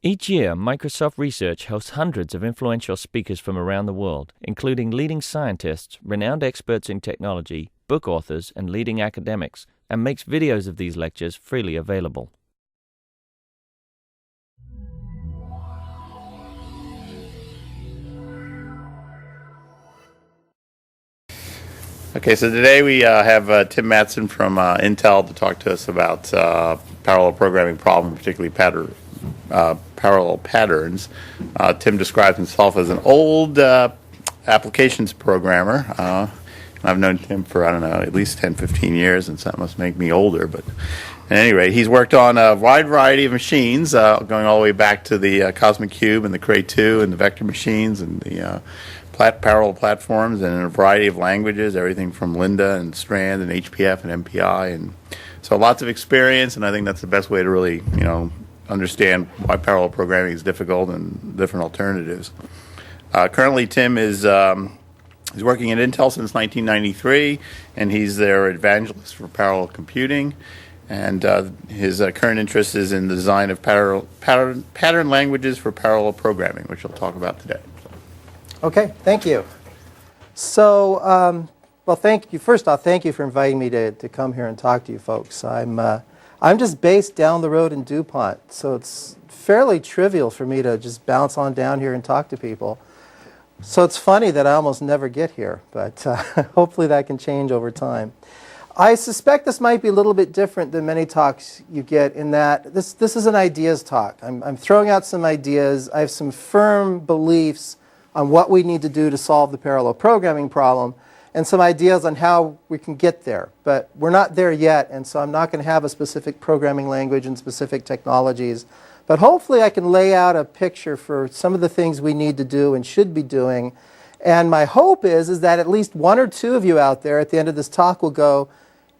Each year, Microsoft Research hosts hundreds of influential speakers from around the world, including leading scientists, renowned experts in technology, book authors, and leading academics, and makes videos of these lectures freely available. Okay, so today we have Tim Matson from Intel to talk to us about parallel programming problem, particularly parallel patterns. Tim describes himself as an old applications programmer. I've known Tim for, I don't know, at least 10, 15 years, and so that must make me older. But at any rate, he's worked on a wide variety of machines, going all the way back to the Cosmic Cube and the Cray 2 and the vector machines and the parallel platforms, and in a variety of languages, everything from Linda and Strand and HPF and MPI, and so lots of experience. And I think that's the best way to really, understand why parallel programming is difficult and different alternatives. Currently, Tim is he's working at Intel since 1993, and he's their evangelist for parallel computing. And his current interest is in the design of pattern languages for parallel programming, which we'll talk about today. Okay, thank you. So, well, thank you. First off, thank you for inviting me to come here and talk to you folks. I'm just based down the road in DuPont, so it's fairly trivial for me to just bounce on down here and talk to people. So it's funny that I almost never get here, but hopefully that can change over time. I suspect this might be a little bit different than many talks you get in that this is an ideas talk. I'm throwing out some ideas. I have some firm beliefs on what we need to do to solve the parallel programming problem, and some ideas on how we can get there. But we're not there yet, and so I'm not going to have a specific programming language and specific technologies. But hopefully I can lay out a picture for some of the things we need to do and should be doing. And my hope is that at least one or two of you out there at the end of this talk will go,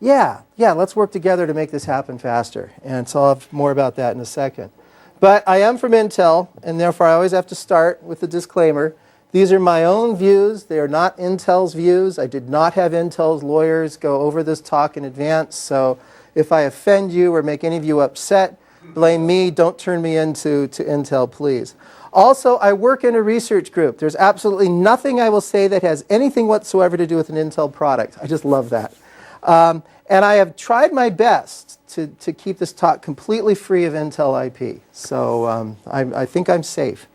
yeah, let's work together to make this happen faster. And so I'll have more about that in a second. But I am from Intel, and therefore I always have to start with the disclaimer. These are my own views. They are not Intel's views. I did not have Intel's lawyers go over this talk in advance. So if I offend you or make any of you upset, blame me. Don't turn me into Intel, please. Also, I work in a research group. There's absolutely nothing I will say that has anything whatsoever to do with an Intel product. I just love that. And I have tried my best to keep this talk completely free of Intel IP. So I think I'm safe.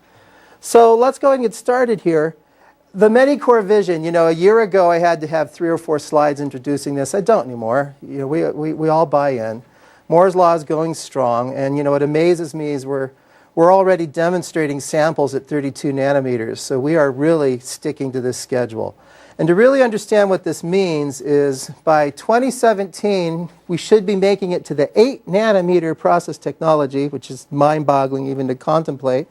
So let's go and get started here. The many-core vision, a year ago I had to have 3 or 4 slides introducing this. I don't anymore. We all buy in. Moore's law is going strong, and what amazes me is we're already demonstrating samples at 32 nanometers, so we are really sticking to this schedule. And to really understand what this means is by 2017 we should be making it to the 8 nanometer process technology, which is mind-boggling even to contemplate.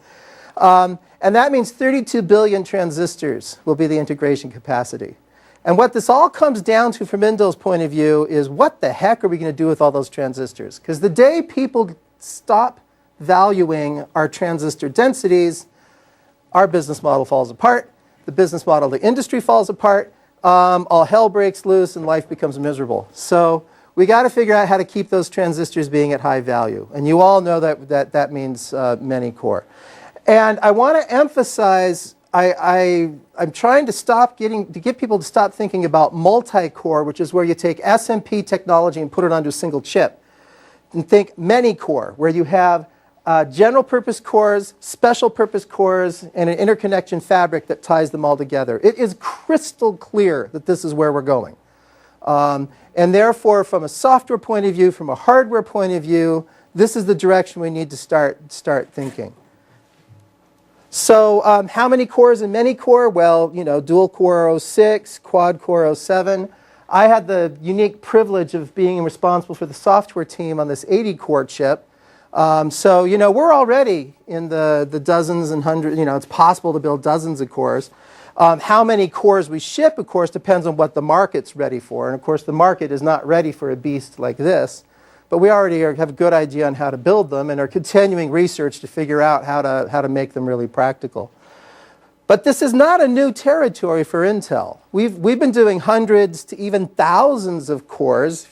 And that means 32 billion transistors will be the integration capacity. And what this all comes down to from Intel's point of view is what the heck are we going to do with all those transistors? Because the day people stop valuing our transistor densities, our business model falls apart, the business model of the industry falls apart, all hell breaks loose and life becomes miserable. So we got to figure out how to keep those transistors being at high value. And you all know that means many core. And I want to emphasize, I'm trying to get people to stop thinking about multi-core, which is where you take SMP technology and put it onto a single chip. And think many-core, where you have general-purpose cores, special-purpose cores, and an interconnection fabric that ties them all together. It is crystal clear that this is where we're going. And therefore, from a software point of view, from a hardware point of view, this is the direction we need to start thinking. So how many cores in many core? Well, dual core 06, quad core 07. I had the unique privilege of being responsible for the software team on this 80-core chip. So, we're already in the dozens and hundreds. It's possible to build dozens of cores. How many cores we ship, of course, depends on what the market's ready for. And, of course, the market is not ready for a beast like this. But we already have a good idea on how to build them and are continuing research to figure out how to make them really practical. But this is not a new territory for Intel. We've been doing hundreds to even thousands of cores,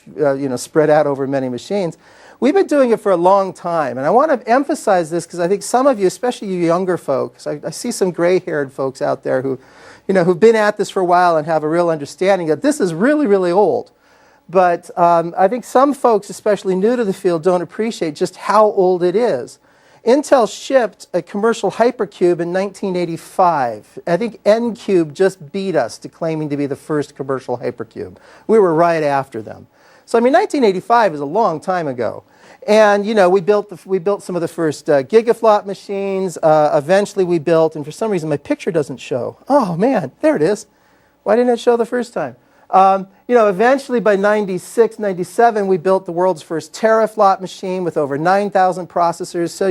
spread out over many machines. we've been doing it for a long time. And I want to emphasize this because I think some of you, especially you younger folks, I see some gray-haired folks out there who, who've been at this for a while and have a real understanding that this is really, really old. But I think some folks, especially new to the field, don't appreciate just how old it is. Intel shipped a commercial hypercube in 1985. I think N-Cube just beat us to claiming to be the first commercial hypercube. We were right after them. So I mean, 1985 is a long time ago. And we built some of the first gigaflop machines. Eventually we built, and for some reason my picture doesn't show. Oh man, there it is. Why didn't it show the first time? Eventually by 96, 97, we built the world's first teraflop machine with over 9,000 processors. So,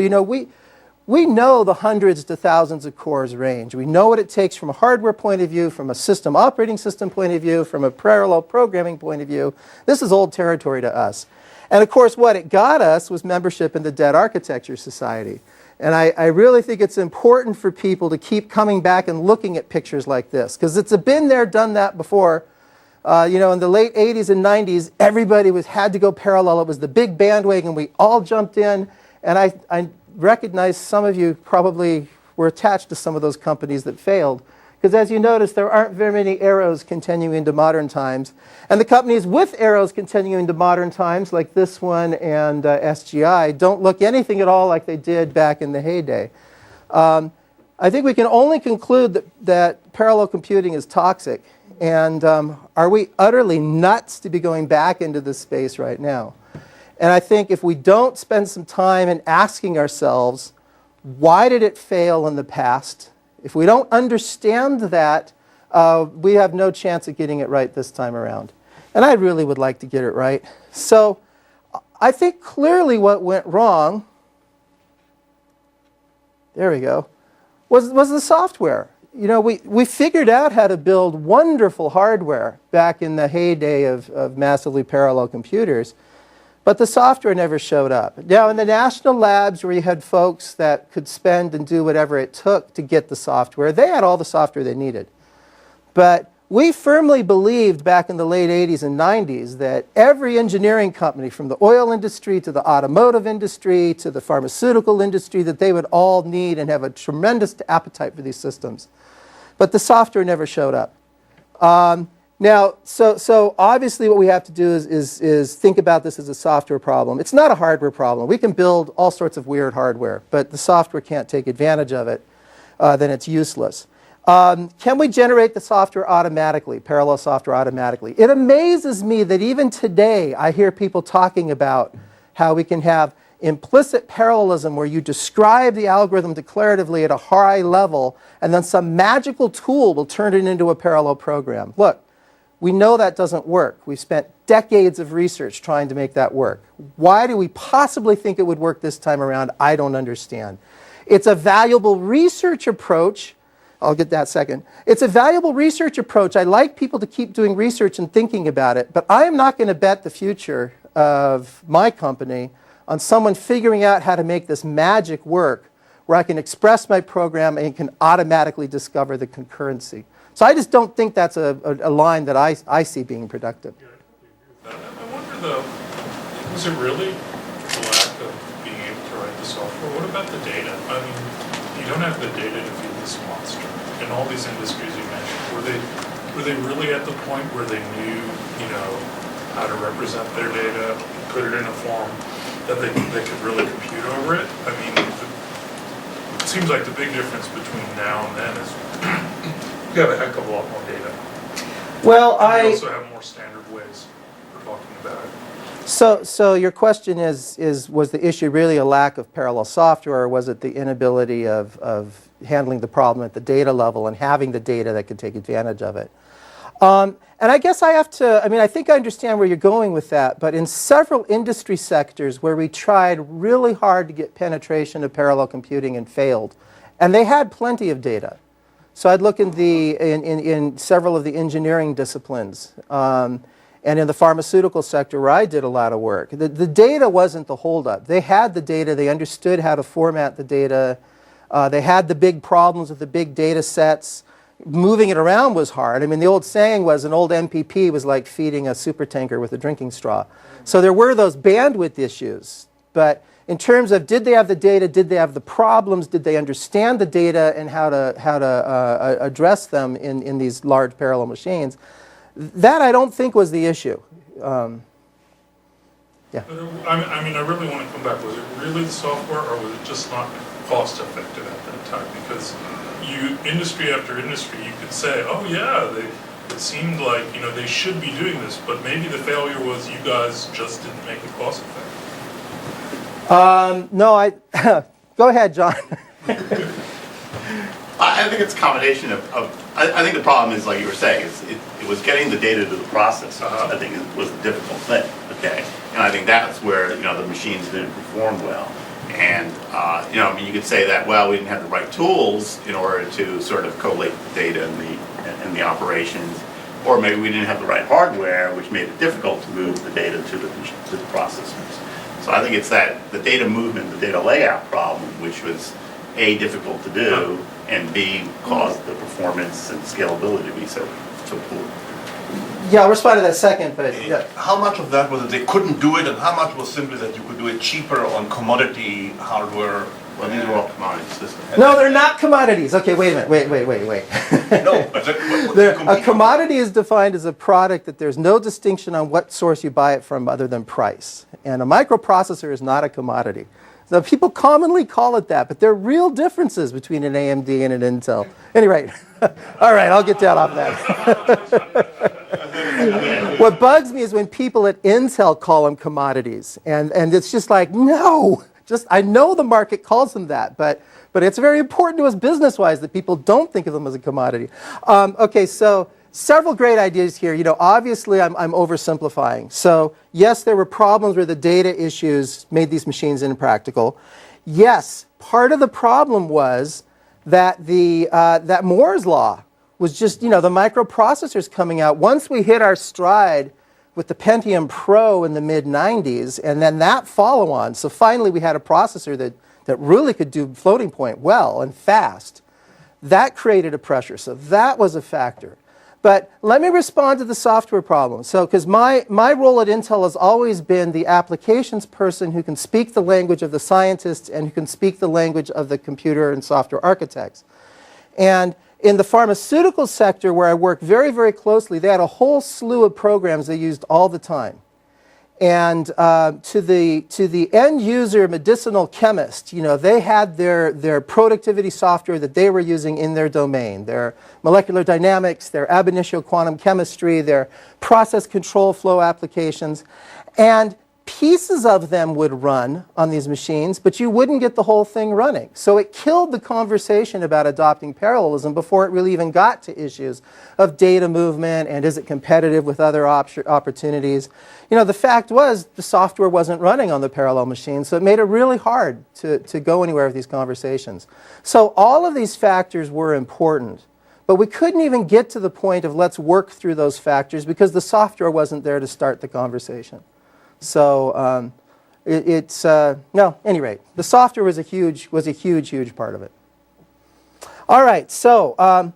we know the hundreds to thousands of cores range. We know what it takes from a hardware point of view, from a system operating system point of view, from a parallel programming point of view. This is old territory to us. And of course, what it got us was membership in the Dead Architecture Society. And I really think it's important for people to keep coming back and looking at pictures like this, because it's been there, done that before. In the late 80s and 90s, everybody had to go parallel. It was the big bandwagon. We all jumped in. And I recognize some of you probably were attached to some of those companies that failed. Because as you notice, there aren't very many arrows continuing into modern times. And the companies with arrows continuing to modern times, like this one and SGI, don't look anything at all like they did back in the heyday. I think we can only conclude that parallel computing is toxic. And are we utterly nuts to be going back into this space right now? And I think if we don't spend some time in asking ourselves, why did it fail in the past? If we don't understand that, we have no chance of getting it right this time around. And I really would like to get it right. So I think clearly what went wrong, there we go, was the software. We figured out how to build wonderful hardware back in the heyday of massively parallel computers, but the software never showed up. Now, in the national labs where you had folks that could spend and do whatever it took to get the software, they had all the software they needed. But we firmly believed back in the late 80s and 90s that every engineering company, from the oil industry to the automotive industry to the pharmaceutical industry, that they would all need and have a tremendous appetite for these systems. But the software never showed up. Now, so obviously what we have to do is think about this as a software problem. It's not a hardware problem. We can build all sorts of weird hardware, but the software can't take advantage of it. Then it's useless. Can we generate the software automatically, parallel software automatically? It amazes me that even today I hear people talking about how we can have implicit parallelism where you describe the algorithm declaratively at a high level and then some magical tool will turn it into a parallel program. Look, we know that doesn't work. We've spent decades of research trying to make that work. Why do we possibly think it would work this time around? I don't understand. It's a valuable research approach. I'll get that second. It's a valuable research approach. I like people to keep doing research and thinking about it, but I am not going to bet the future of my company on someone figuring out how to make this magic work where I can express my program and can automatically discover the concurrency. So I just don't think that's a line that I see being productive. I wonder though, was it really the lack of being able to write the software? What about the data? I mean, you don't have the data to feed this monster. In all these industries you mentioned, were they really at the point where they knew, how to represent their data, put it in a form that they could really compute over it? I mean, it seems like the big difference between now and then is you have a heck of a lot more data. Well, you also have more standard ways for talking about it. So your question is was the issue really a lack of parallel software, or was it the inability of handling the problem at the data level and having the data that could take advantage of it? And I guess I think I understand where you're going with that, but in several industry sectors where we tried really hard to get penetration of parallel computing and failed, and they had plenty of data. So I'd look in several of the engineering disciplines, and in the pharmaceutical sector where I did a lot of work. The data wasn't the holdup. They had the data, they understood how to format the data, they had the big problems with the big data sets. moving it around was hard. I mean, the old saying was an old MPP was like feeding a supertanker with a drinking straw. So there were those bandwidth issues. But in terms of did they have the data, did they have the problems, did they understand the data and how to address them in these large parallel machines, that I don't think was the issue. Yeah. But I mean, I really want to come back. Was it really the software, or was it just not cost effective at that time? Because industry after industry, you could say, oh yeah, it seemed like they should be doing this, but maybe the failure was you guys just didn't make it cost effective. No, go ahead, John. I think it's a combination of I think the problem is, like you were saying, it was getting the data to the processors. I think it was the difficult thing. Okay, and I think that's where the machines didn't perform well. And I mean, you could say that, well, we didn't have the right tools in order to sort of collate the data in the operations, or maybe we didn't have the right hardware, which made it difficult to move the data to the processors. So I think it's that the data movement, the data layout problem, which was A, difficult to do, and B, caused the performance and scalability to be so poor. Yeah, I'll respond to that second, but yeah. How much of that was that they couldn't do it, and how much was simply that you could do it cheaper on commodity hardware? Well, these are all commodity systems. No, they're not commodities. Okay, wait a minute. Wait. No, but A commodity is defined as a product that there's no distinction on what source you buy it from other than price. And a microprocessor is not a commodity. So people commonly call it that, but there are real differences between an AMD and an Intel. Anyway, all right, I'll get down off that. What bugs me is when people at Intel call them commodities, and it's just like, no, I know the market calls them that, but it's very important to us business-wise that people don't think of them as a commodity. Okay, so several great ideas here. Obviously I'm oversimplifying. So yes, there were problems where the data issues made these machines impractical. Yes, part of the problem was that that Moore's law was just, the microprocessors coming out. Once we hit our stride with the Pentium Pro in the mid-90s, and then that follow-on, so finally we had a processor that really could do floating point well and fast. That created a pressure, so that was a factor. But let me respond to the software problem. So, because my role at Intel has always been the applications person who can speak the language of the scientists and who can speak the language of the computer and software architects. And in the pharmaceutical sector, where I work very, very closely, they had a whole slew of programs they used all the time. And to the end user medicinal chemist, they had their productivity software that they were using in their domain, their molecular dynamics, their ab initio quantum chemistry, their process control flow applications. And pieces of them would run on these machines, but you wouldn't get the whole thing running. So it killed the conversation about adopting parallelism before it really even got to issues of data movement and is it competitive with other opportunities. The fact was the software wasn't running on the parallel machine, so it made it really hard to go anywhere with these conversations. So all of these factors were important, but we couldn't even get to the point of let's work through those factors because the software wasn't there to start the conversation. So no, at any rate, the software was a huge part of it. All right, so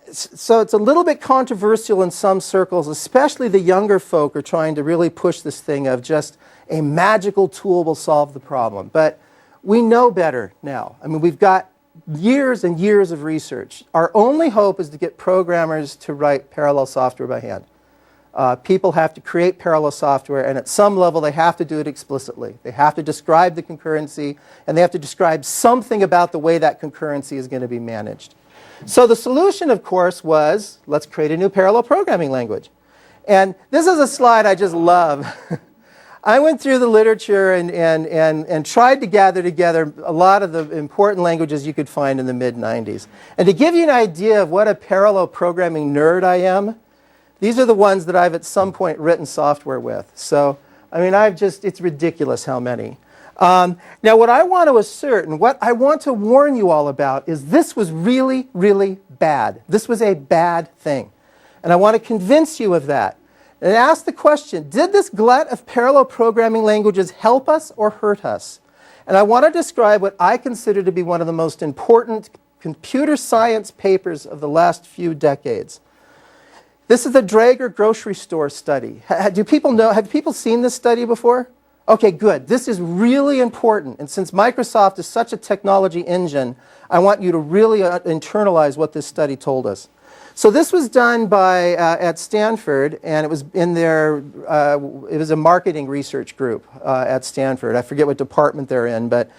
it's a little bit controversial in some circles, especially the younger folk are trying to really push this thing of just a magical tool will solve the problem. But we know better now. I mean, we've got years and years of research. Our only hope is to get programmers to write parallel software by hand. People have to create parallel software, and at some level they have to do it explicitly. They have to describe the concurrency, and they have to describe something about the way that concurrency is going to be managed. So the solution, of course, was let's create a new parallel programming language. And this is a slide I just love. I went through the literature and tried to gather together a lot of the important languages you could find in the mid-90s. And to give you an idea of what a parallel programming nerd I am, these are the ones that I've at some point written software with. So, I mean, it's ridiculous how many. Now, what I want to assert and what I want to warn you all about is this was really, really bad. This was a bad thing. And I want to convince you of that. And ask the question, did this glut of parallel programming languages help us or hurt us? And I want to describe what I consider to be one of the most important computer science papers of the last few decades. This is the Draeger grocery store study. Do people know, have people seen this study before? Okay, good. This is really important. And since Microsoft is such a technology engine, I want you to really internalize what this study told us. So this was done by, at Stanford, and it was in their, it was a marketing research group at Stanford. I forget what department they're in, but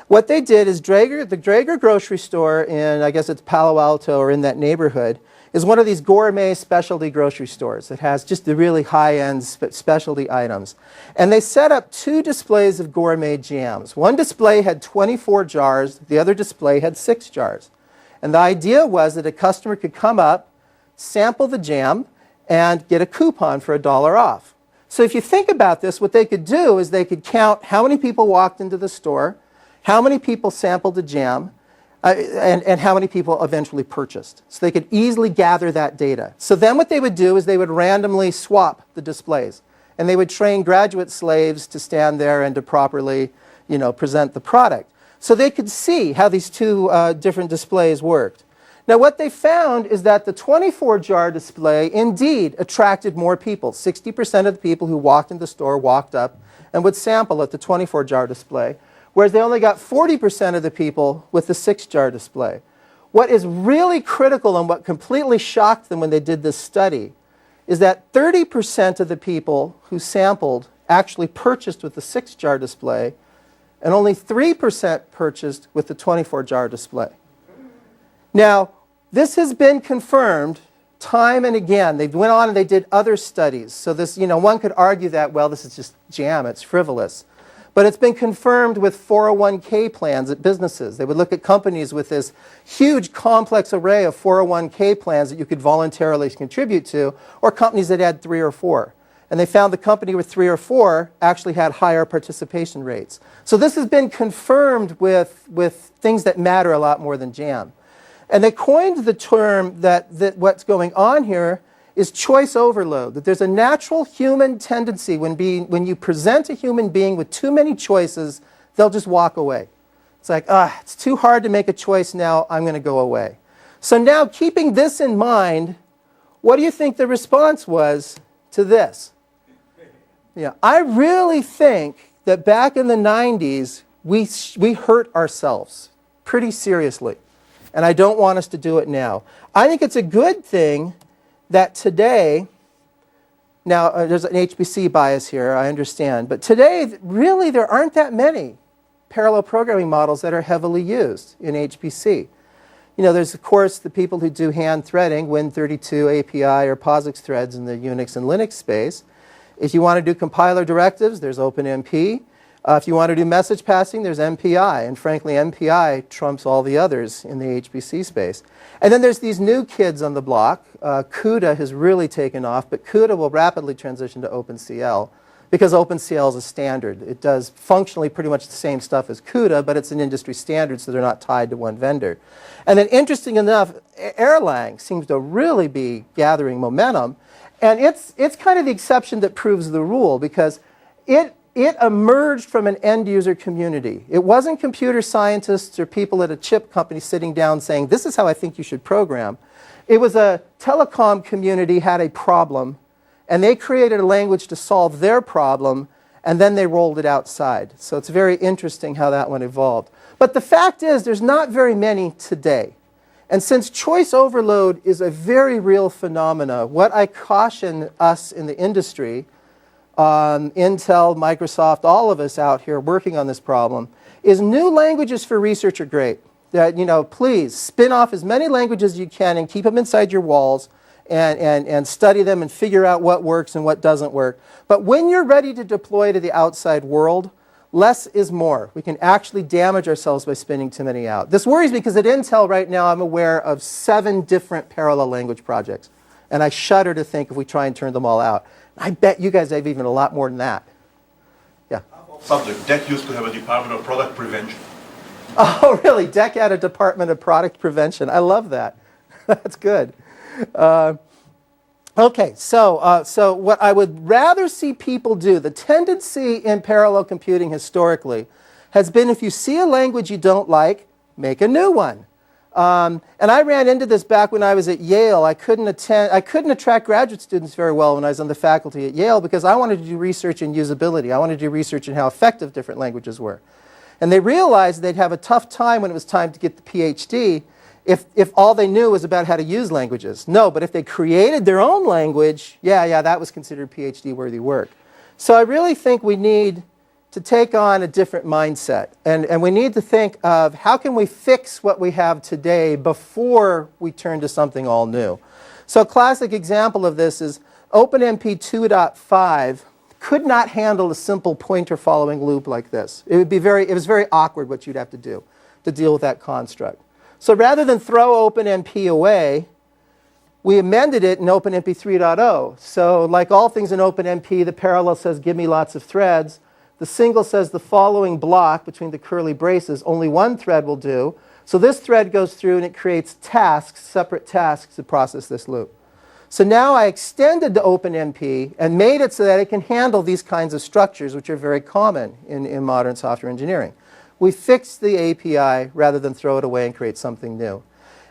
what they did is the Draeger grocery store in, I guess it's Palo Alto or in that neighborhood, is one of these gourmet specialty grocery stores that has just the really high-end specialty items. And they set up 2 displays of gourmet jams. One display had 24 jars, the other display had 6 jars. And the idea was that a customer could come up, sample the jam, and get a coupon for $1 off. So if you think about this, what they could do is they could count how many people walked into the store, how many people sampled the jam, and how many people eventually purchased. So they could easily gather that data. So then what they would do is they would randomly swap the displays. And they would train graduate slaves to stand there and to properly, present the product. So they could see how these 2 different displays worked. Now what they found is that the 24-jar display indeed attracted more people. 60% of the people who walked in the store walked up and would sample at the 24-jar display, whereas they only got 40% of the people with the 6-jar display. What is really critical and what completely shocked them when they did this study is that 30% of the people who sampled actually purchased with the 6-jar display, and only 3% purchased with the 24-jar display. Now, this has been confirmed time and again. They went on and they did other studies. So this, one could argue that, well, this is just jam, it's frivolous. But it's been confirmed with 401k plans at businesses. They would look at companies with this huge complex array of 401k plans that you could voluntarily contribute to, or companies that had 3 or 4. And they found the company with 3 or 4 actually had higher participation rates. So this has been confirmed with things that matter a lot more than jam. And they coined the term that what's going on here is choice overload, that there's a natural human tendency when you present a human being with too many choices, they'll just walk away. It's like, it's too hard to make a choice now, I'm going to go away. So now, keeping this in mind, what do you think the response was to this? Yeah, I really think that back in the 90s, we hurt ourselves pretty seriously. And I don't want us to do it now. I think it's a good thing that today, now there's an HPC bias here, I understand, but today really there aren't that many parallel programming models that are heavily used in HPC. There's of course the people who do hand threading, Win32 API or POSIX threads in the Unix and Linux space. If you want to do compiler directives, there's OpenMP. If you want to do message passing, there's MPI, and frankly MPI trumps all the others in the HPC space. And then there's these new kids on the block. CUDA has really taken off, but CUDA will rapidly transition to OpenCL because OpenCL is a standard. It does functionally pretty much the same stuff as CUDA, but it's an industry standard, so they're not tied to one vendor. And then interesting enough, Airline seems to really be gathering momentum, and it's kind of the exception that proves the rule because it emerged from an end-user community. It wasn't computer scientists or people at a chip company sitting down saying, this is how I think you should program. It was a telecom community had a problem, and they created a language to solve their problem, and then they rolled it outside. So it's very interesting how that one evolved. But the fact is, there's not very many today. And since choice overload is a very real phenomena, what I caution us in the industry, Intel, Microsoft, all of us out here working on this problem, is new languages for research are great. That, please spin off as many languages as you can and keep them inside your walls and study them and figure out what works and what doesn't work. But when you're ready to deploy to the outside world, less is more. We can actually damage ourselves by spinning too many out. This worries me because at Intel right now I'm aware of 7 different parallel language projects. And I shudder to think if we try and turn them all out. I bet you guys have even a lot more than that. Yeah. Subject. DEC used to have a Department of Product Prevention. Oh, really? DEC had a Department of Product Prevention. I love that. That's good. Okay, so what I would rather see people do, the tendency in parallel computing historically has been if you see a language you don't like, make a new one. And I ran into this back when I was at Yale. I couldn't attract graduate students very well when I was on the faculty at Yale because I wanted to do research in usability. I wanted to do research in how effective different languages were. And they realized they'd have a tough time when it was time to get the PhD if all they knew was about how to use languages. No, but if they created their own language, yeah, that was considered PhD-worthy work. So I really think we need to take on a different mindset. And we need to think of how can we fix what we have today before we turn to something all new. So a classic example of this is OpenMP 2.5 could not handle a simple pointer following loop like this. It was very awkward what you'd have to do to deal with that construct. So rather than throw OpenMP away, we amended it in OpenMP 3.0. So like all things in OpenMP, the parallel says give me lots of threads. The single says the following block between the curly braces, only one thread will do. So this thread goes through and it creates tasks, separate tasks to process this loop. So now I extended the OpenMP and made it so that it can handle these kinds of structures, which are very common in modern software engineering. We fixed the API rather than throw it away and create something new.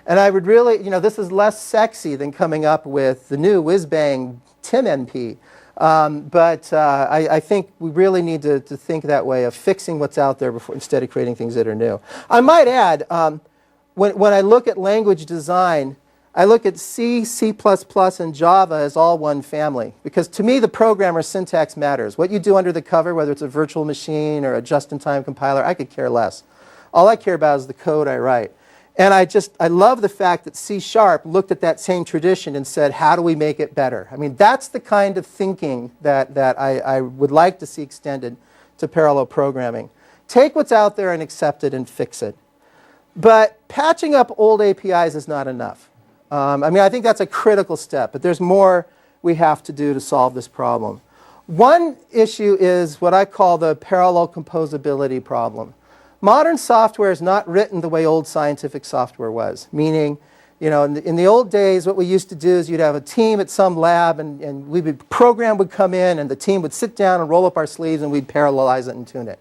And I would really, this is less sexy than coming up with the new whiz-bang TimNP. But I think we really need to think that way of fixing what's out there instead of creating things that are new. I might add, when I look at language design, I look at C, C++, and Java as all one family. Because to me, the programmer syntax matters. What you do under the cover, whether it's a virtual machine or a just-in-time compiler, I could care less. All I care about is the code I write. And I love the fact that C# looked at that same tradition and said, how do we make it better? I mean, that's the kind of thinking that I would like to see extended to parallel programming. Take what's out there and accept it and fix it. But patching up old APIs is not enough. I think that's a critical step, but there's more we have to do to solve this problem. One issue is what I call the parallel composability problem. Modern software is not written the way old scientific software was, meaning, in the old days, what we used to do is you'd have a team at some lab, and program would come in, and the team would sit down and roll up our sleeves, and we'd parallelize it and tune it.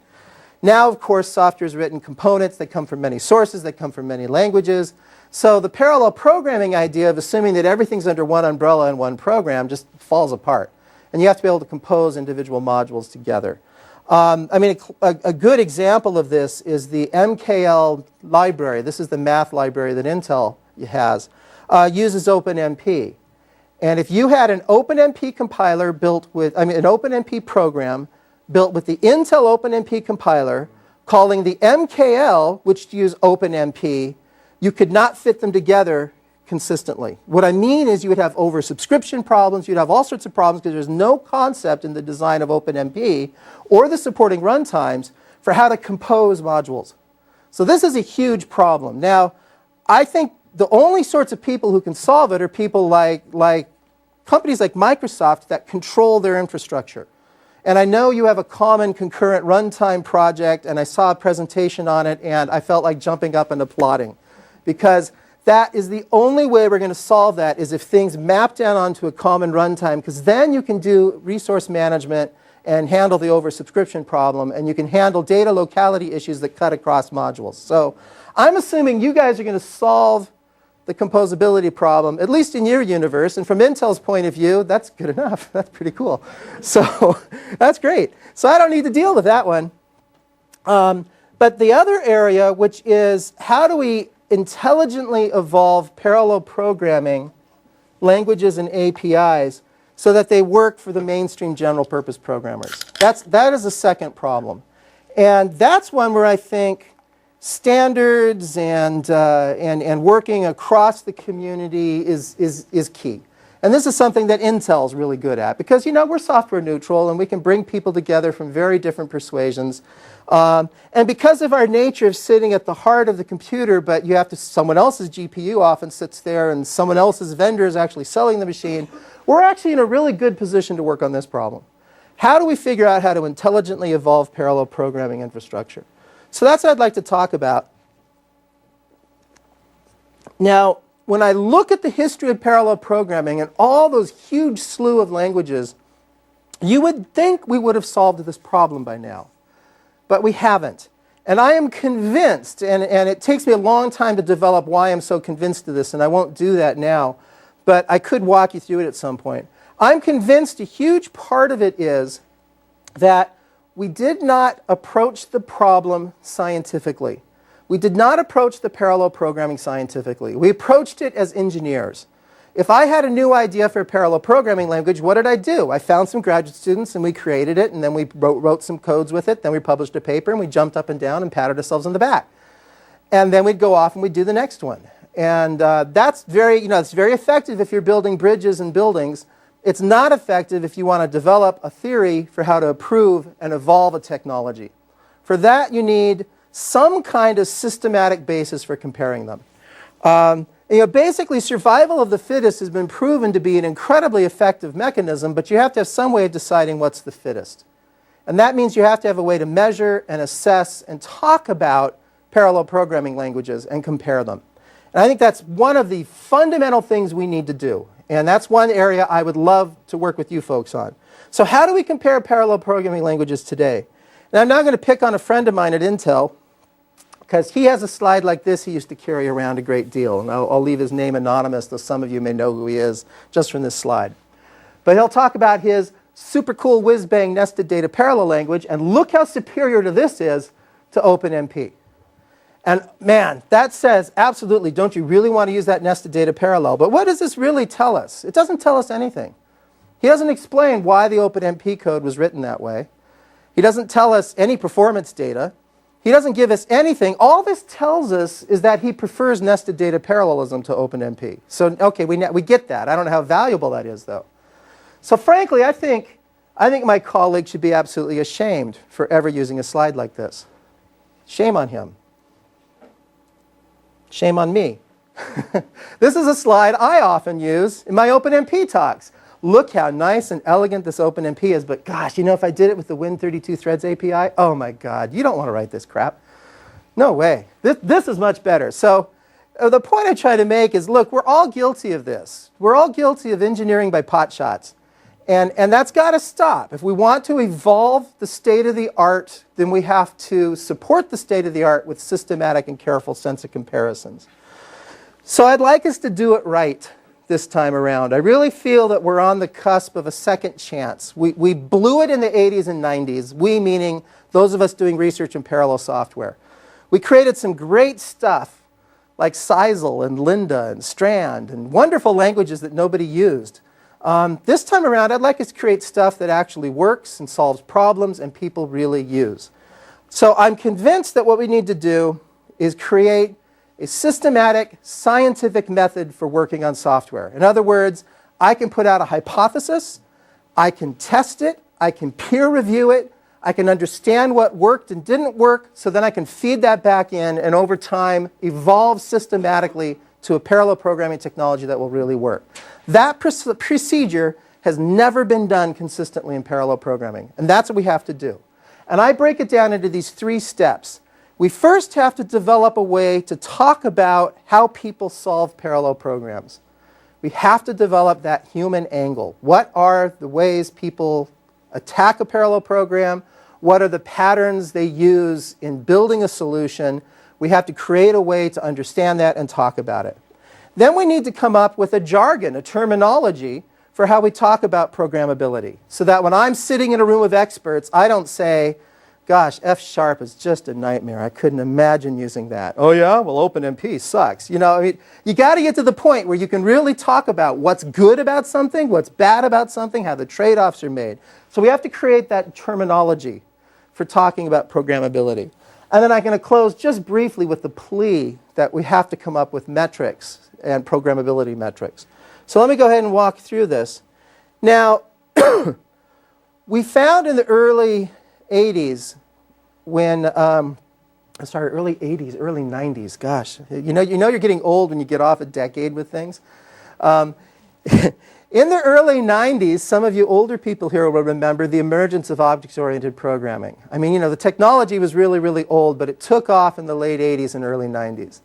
Now, of course, software is written components that come from many sources, that come from many languages. So the parallel programming idea of assuming that everything's under one umbrella and one program just falls apart. And you have to be able to compose individual modules together. A good example of this is the MKL library. This is the math library that Intel has. Uses OpenMP. And if you had an OpenMP compiler an OpenMP program built with the Intel OpenMP compiler, calling the MKL, which used OpenMP, you could not fit them together consistently. What I mean is you would have oversubscription problems, you'd have all sorts of problems because there's no concept in the design of OpenMP or the supporting runtimes for how to compose modules. So this is a huge problem. Now, I think the only sorts of people who can solve it are people like companies like Microsoft that control their infrastructure. And I know you have a common concurrent runtime project, and I saw a presentation on it, and I felt like jumping up and applauding. Because that is the only way we're going to solve that is if things map down onto a common runtime, because then you can do resource management and handle the oversubscription problem, and you can handle data locality issues that cut across modules. So I'm assuming you guys are going to solve the composability problem, at least in your universe. And from Intel's point of view, that's good enough. That's pretty cool. So that's great. So I don't need to deal with that one. But the other area, which is how do we intelligently evolve parallel programming languages and APIs so that they work for the mainstream general purpose programmers. That is a second problem. And that's one where I think standards and working across the community is key. And this is something that Intel's really good at because, we're software neutral and we can bring people together from very different persuasions. And because of our nature of sitting at the heart of the computer, but someone else's GPU often sits there and someone else's vendor is actually selling the machine, we're actually in a really good position to work on this problem. How do we figure out how to intelligently evolve parallel programming infrastructure? So that's what I'd like to talk about. Now, when I look at the history of parallel programming and all those huge slew of languages, you would think we would have solved this problem by now. But we haven't. And I am convinced, and it takes me a long time to develop why I'm so convinced of this, and I won't do that now, but I could walk you through it at some point. I'm convinced a huge part of it is that we did not approach the problem scientifically. We did not approach the parallel programming scientifically. We approached it as engineers. If I had a new idea for a parallel programming language, what did I do? I found some graduate students and we created it, and then we wrote some codes with it, then we published a paper, and we jumped up and down and patted ourselves on the back. And then we'd go off and we'd do the next one. And that's very, it's very effective if you're building bridges and buildings. It's not effective if you want to develop a theory for how to improve and evolve a technology. For that, you need some kind of systematic basis for comparing them. Basically, survival of the fittest has been proven to be an incredibly effective mechanism, but you have to have some way of deciding what's the fittest. And that means you have to have a way to measure and assess and talk about parallel programming languages and compare them. And I think that's one of the fundamental things we need to do. And that's one area I would love to work with you folks on. So how do we compare parallel programming languages today? Now, I'm not going to pick on a friend of mine at Intel, because he has a slide like this he used to carry around a great deal. And I'll leave his name anonymous, though some of you may know who he is just from this slide. But he'll talk about his super cool whiz-bang nested data parallel language, and look how superior to this is to OpenMP. And man, that says, absolutely, don't you really want to use that nested data parallel? But what does this really tell us? It doesn't tell us anything. He doesn't explain why the OpenMP code was written that way. He doesn't tell us any performance data. He doesn't give us anything. All this tells us is that he prefers nested data parallelism to OpenMP. So, okay, we get that. I don't know how valuable that is, though. So frankly, I think my colleague should be absolutely ashamed for ever using a slide like this. Shame on him. Shame on me. This is a slide I often use in my OpenMP talks. Look how nice and elegant this OpenMP is, but gosh, if I did it with the Win32 Threads API, oh my God, you don't want to write this crap. No way. This is much better. So the point I try to make is, look, we're all guilty of this. We're all guilty of engineering by pot shots. And that's got to stop. If we want to evolve the state of the art, then we have to support the state of the art with systematic and careful sense of comparisons. So I'd like us to do it right this time around. I really feel that we're on the cusp of a second chance. We blew it in the 80s and 90s, we meaning those of us doing research in parallel software. We created some great stuff like Sisal and Linda and Strand and wonderful languages that nobody used. This time around, I'd like us to create stuff that actually works and solves problems and people really use. So I'm convinced that what we need to do is create a systematic, scientific method for working on software. In other words, I can put out a hypothesis, I can test it, I can peer review it, I can understand what worked and didn't work, so then I can feed that back in and over time evolve systematically to a parallel programming technology that will really work. That procedure has never been done consistently in parallel programming, and that's what we have to do. And I break it down into these 3 steps. We first have to develop a way to talk about how people solve parallel programs. We have to develop that human angle. What are the ways people attack a parallel program? What are the patterns they use in building a solution? We have to create a way to understand that and talk about it. Then we need to come up with a jargon, a terminology for how we talk about programmability, so that when I'm sitting in a room of experts, I don't say, gosh, F# is just a nightmare. I couldn't imagine using that. Oh yeah? Well, OpenMP sucks. You got to get to the point where you can really talk about what's good about something, what's bad about something, how the trade-offs are made. So we have to create that terminology for talking about programmability. And then I'm going to close just briefly with the plea that we have to come up with metrics and programmability metrics. So let me go ahead and walk through this. Now, we found in the early 80s when, early 80s, early 90s, gosh. You know you're getting old when you get off a decade with things. In the early 90s, some of you older people here will remember the emergence of object-oriented programming. I mean, the technology was really, really old, but it took off in the late 80s and early 90s.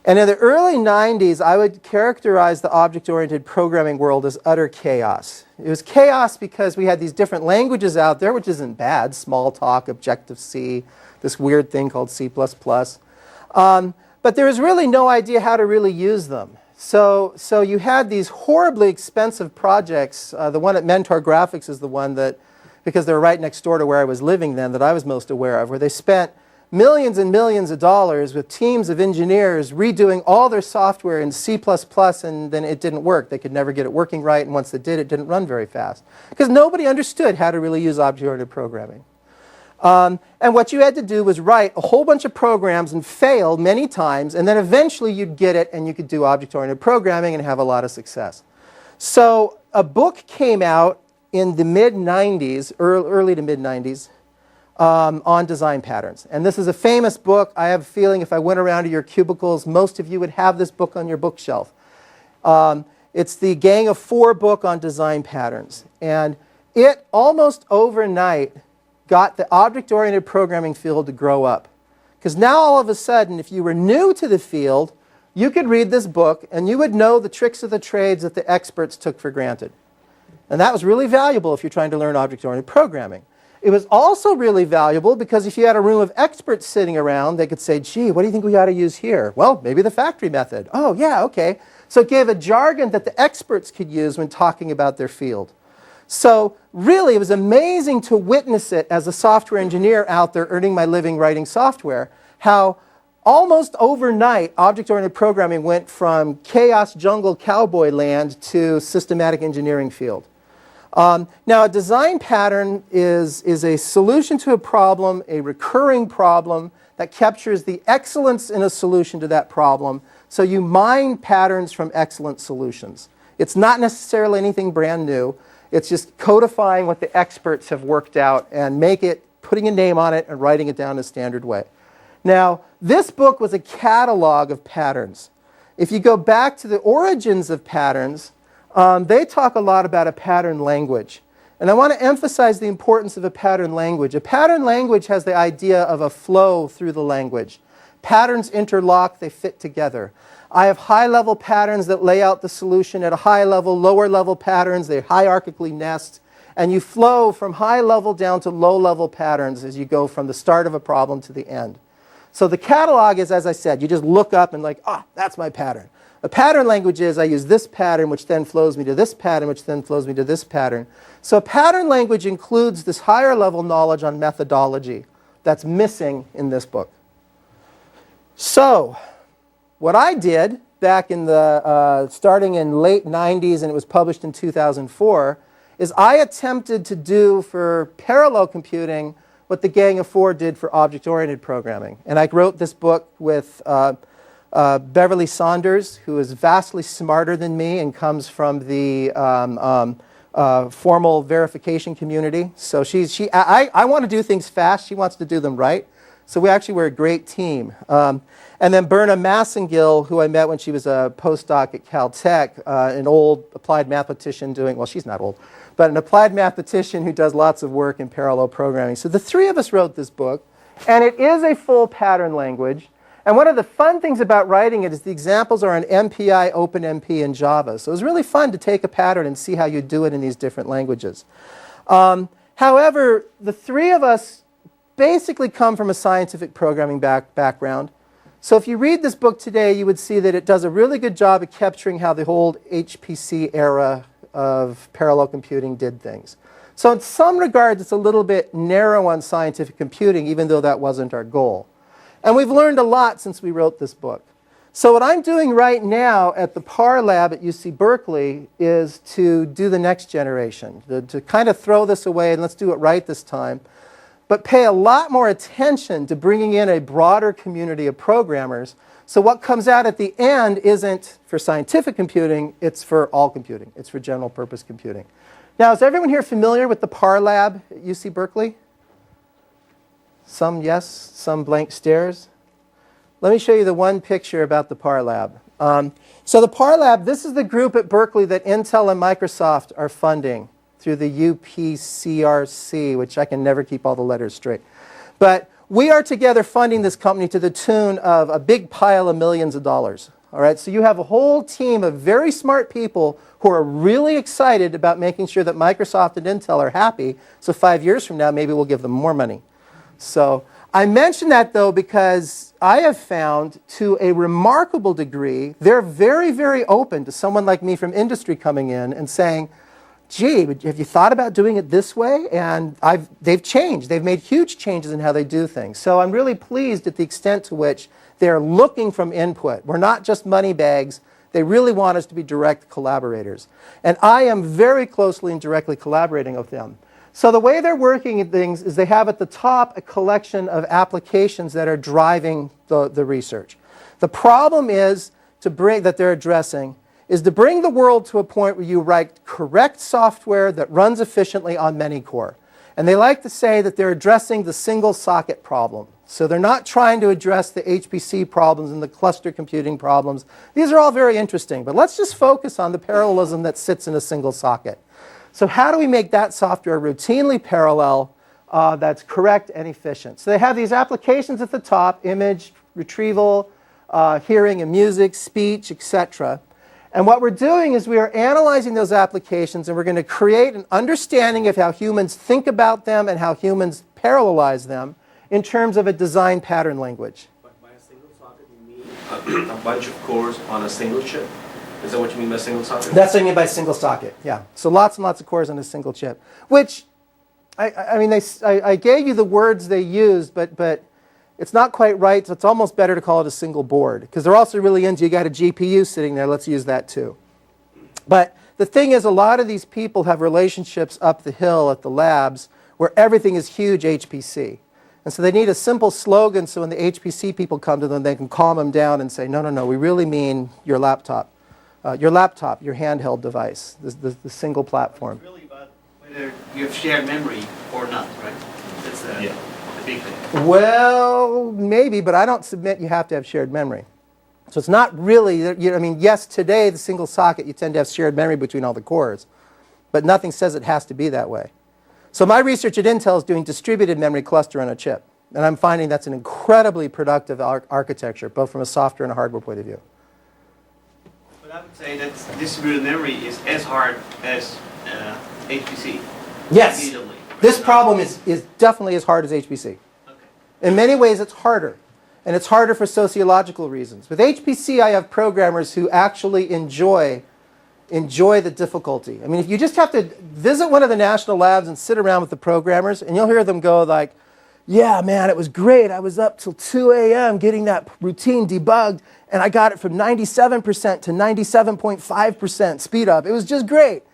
And in the early 90s, I would characterize the object-oriented programming world as utter chaos. It was chaos because we had these different languages out there, which isn't bad, Smalltalk, Objective-C. this weird thing called C++. But there was really no idea how to really use them. So you had these horribly expensive projects. The one at Mentor Graphics is the one that, because they were right next door to where I was living then, that I was most aware of, where they spent millions and millions of dollars with teams of engineers redoing all their software in C++, and then it didn't work. They could never get it working right, and once they did, it didn't run very fast. Because nobody understood how to really use object-oriented programming. And what you had to do was write a whole bunch of programs and fail many times, and then eventually you'd get it and you could do object-oriented programming and have a lot of success. So a book came out in the mid-90s, early to mid-90s, on design patterns. And this is a famous book. I have a feeling if I went around to your cubicles, most of you would have this book on your bookshelf. It's the Gang of Four book on design patterns. And it almost overnight got the object-oriented programming field to grow up. Because now all of a sudden, if you were new to the field, you could read this book and you would know the tricks of the trades that the experts took for granted. And that was really valuable if you're trying to learn object-oriented programming. It was also really valuable because if you had a room of experts sitting around, they could say, gee, what do you think we ought to use here? Well, maybe the factory method. Oh, yeah, okay. So it gave a jargon that the experts could use when talking about their field. So really, it was amazing to witness it as a software engineer out there earning my living writing software, how almost overnight object-oriented programming went from chaos jungle cowboy land to systematic engineering field. Now, a design pattern is a solution to a problem, a recurring problem that captures the excellence in a solution to that problem. So you mine patterns from excellent solutions. It's not necessarily anything brand new. It's just codifying what the experts have worked out and putting a name on it and writing it down in a standard way. Now, this book was a catalog of patterns. If you go back to the origins of patterns, they talk a lot about a pattern language. And I want to emphasize the importance of a pattern language. A pattern language has the idea of a flow through the language. Patterns interlock, they fit together. I have high-level patterns that lay out the solution at a high level, lower-level patterns, they hierarchically nest, and you flow from high-level down to low-level patterns as you go from the start of a problem to the end. So the catalog is, as I said, you just look up and like, that's my pattern. A pattern language is I use this pattern, which then flows me to this pattern, which then flows me to this pattern. So a pattern language includes this higher-level knowledge on methodology that's missing in this book. So what I did back in the, starting in late 90s, and it was published in 2004, is I attempted to do for parallel computing what the Gang of Four did for object-oriented programming. And I wrote this book with Beverly Saunders, who is vastly smarter than me and comes from the formal verification community. So I want to do things fast. She wants to do them right. So we actually were a great team. And then Berna Massengill, who I met when she was a postdoc at Caltech, an old applied mathematician doing, well, she's not old, but an applied mathematician who does lots of work in parallel programming. So the three of us wrote this book, and it is a full pattern language. And one of the fun things about writing it is the examples are in MPI, OpenMP, and Java. So it was really fun to take a pattern and see how you do it in these different languages. However, the three of us basically come from a scientific programming background. So if you read this book today, you would see that it does a really good job of capturing how the whole HPC era of parallel computing did things. So in some regards, it's a little bit narrow on scientific computing, even though that wasn't our goal. And we've learned a lot since we wrote this book. So what I'm doing right now at the ParLab at UC Berkeley is to do the next generation, to kind of throw this away and let's do it right this time, but pay a lot more attention to bringing in a broader community of programmers. So what comes out at the end isn't for scientific computing, it's for all computing. It's for general purpose computing. Now, is everyone here familiar with the ParLab at UC Berkeley? Some yes, some blank stares. Let me show you the one picture about the ParLab. So the ParLab, this is the group at Berkeley that Intel and Microsoft are funding through the UPCRC, which I can never keep all the letters straight. But we are together funding this company to the tune of a big pile of millions of dollars. All right, so you have a whole team of very smart people who are really excited about making sure that Microsoft and Intel are happy. So 5 years from now, maybe we'll give them more money. So I mention that, though, because I have found, to a remarkable degree, they're very, very open to someone like me from industry coming in and saying, gee, have you thought about doing it this way? And they've changed. They've made huge changes in how they do things. So I'm really pleased at the extent to which they're looking from input. We're not just money bags. They really want us to be direct collaborators. And I am very closely and directly collaborating with them. So the way they're working at things is they have at the top a collection of applications that are driving the research. The problem is that they're addressing is to bring the world to a point where you write correct software that runs efficiently on many core. And they like to say that they're addressing the single socket problem. So they're not trying to address the HPC problems and the cluster computing problems. These are all very interesting, but let's just focus on the parallelism that sits in a single socket. So how do we make that software routinely parallel that's correct and efficient? So they have these applications at the top, image, retrieval, hearing and music, speech, etc. And what we're doing is we are analyzing those applications, and we're going to create an understanding of how humans think about them and how humans parallelize them in terms of a design pattern language. But by a single socket, you mean a bunch of cores on a single chip? Is that what you mean by single socket? That's what I mean by single socket, yeah. So lots and lots of cores on a single chip, which, I mean, I gave you the words they used, but it's not quite right, so it's almost better to call it a single board, because they're also really into, you got a GPU sitting there, let's use that too. But the thing is, a lot of these people have relationships up the hill at the labs where everything is huge HPC. And so they need a simple slogan so when the HPC people come to them, they can calm them down and say, no, no, no, we really mean your laptop, your handheld device, the single platform. It's really about whether you have shared memory or not, right? That's the big thing. Well, maybe, but I don't submit you have to have shared memory. So it's not really, I mean, yes, today, the single socket, you tend to have shared memory between all the cores, but nothing says it has to be that way. So my research at Intel is doing distributed memory cluster on a chip, and I'm finding that's an incredibly productive architecture, both from a software and a hardware point of view. But I would say that distributed memory is as hard as HPC. Yes. Immediately. This problem is definitely as hard as HPC. Okay. In many ways, it's harder. And it's harder for sociological reasons. With HPC, I have programmers who actually enjoy the difficulty. I mean, if you just have to visit one of the national labs and sit around with the programmers, and you'll hear them go like, yeah, man, it was great. I was up till 2 a.m. getting that routine debugged, and I got it from 97% to 97.5% speed up. It was just great.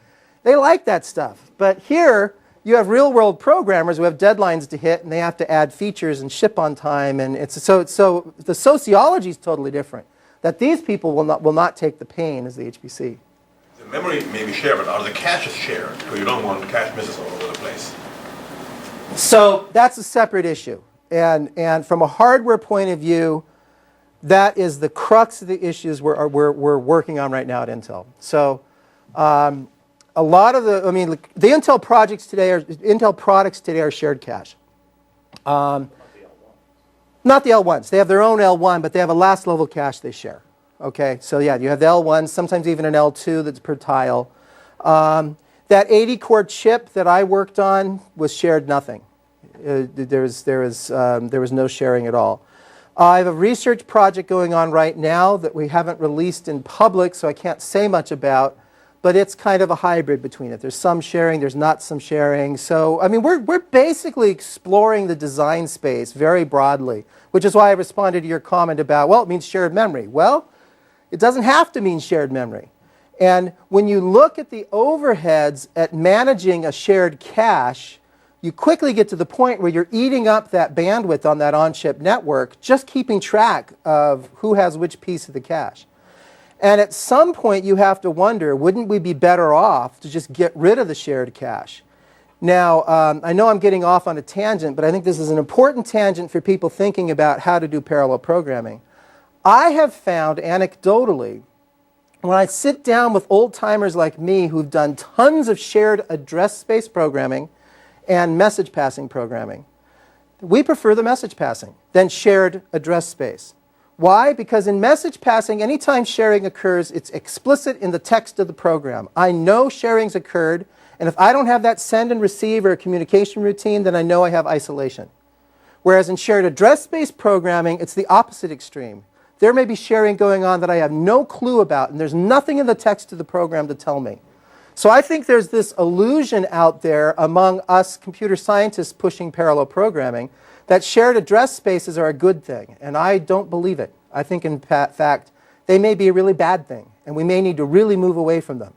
They like that stuff. But here, you have real-world programmers who have deadlines to hit, and they have to add features and ship on time. And so the sociology is totally different. That these people will not take the pain as the HPC. The memory may be shared, but are the caches shared? So you don't want cache misses all over the place. So that's a separate issue. And from a hardware point of view, that is the crux of the issues we're working on right now at Intel. So a lot of the Intel products today are shared cache. Not the L1s. They have their own L1, but they have a last level cache they share. Okay, so yeah, you have the L1, sometimes even an L2 that's per tile. That 80-core chip that I worked on was shared nothing. There was no sharing at all. I have a research project going on right now that we haven't released in public, so I can't say much about, but it's kind of a hybrid between it. There's some sharing, there's not some sharing. So, I mean, we're basically exploring the design space very broadly, which is why I responded to your comment about, well, it means shared memory. Well, it doesn't have to mean shared memory. And when you look at the overheads at managing a shared cache, you quickly get to the point where you're eating up that bandwidth on that on-chip network, just keeping track of who has which piece of the cache. And at some point, you have to wonder, wouldn't we be better off to just get rid of the shared cache? Now, I know I'm getting off on a tangent, but I think this is an important tangent for people thinking about how to do parallel programming. I have found, anecdotally, when I sit down with old-timers like me who've done tons of shared address space programming and message passing programming, we prefer the message passing than shared address space. Why? Because in message passing, anytime sharing occurs, it's explicit in the text of the program. I know sharing's occurred, and if I don't have that send and receive or communication routine, then I know I have isolation. Whereas in shared address space programming, it's the opposite extreme. There may be sharing going on that I have no clue about, and there's nothing in the text of the program to tell me. So I think there's this illusion out there among us computer scientists pushing parallel programming that shared address spaces are a good thing, and I don't believe it. I think, in fact, they may be a really bad thing, and we may need to really move away from them.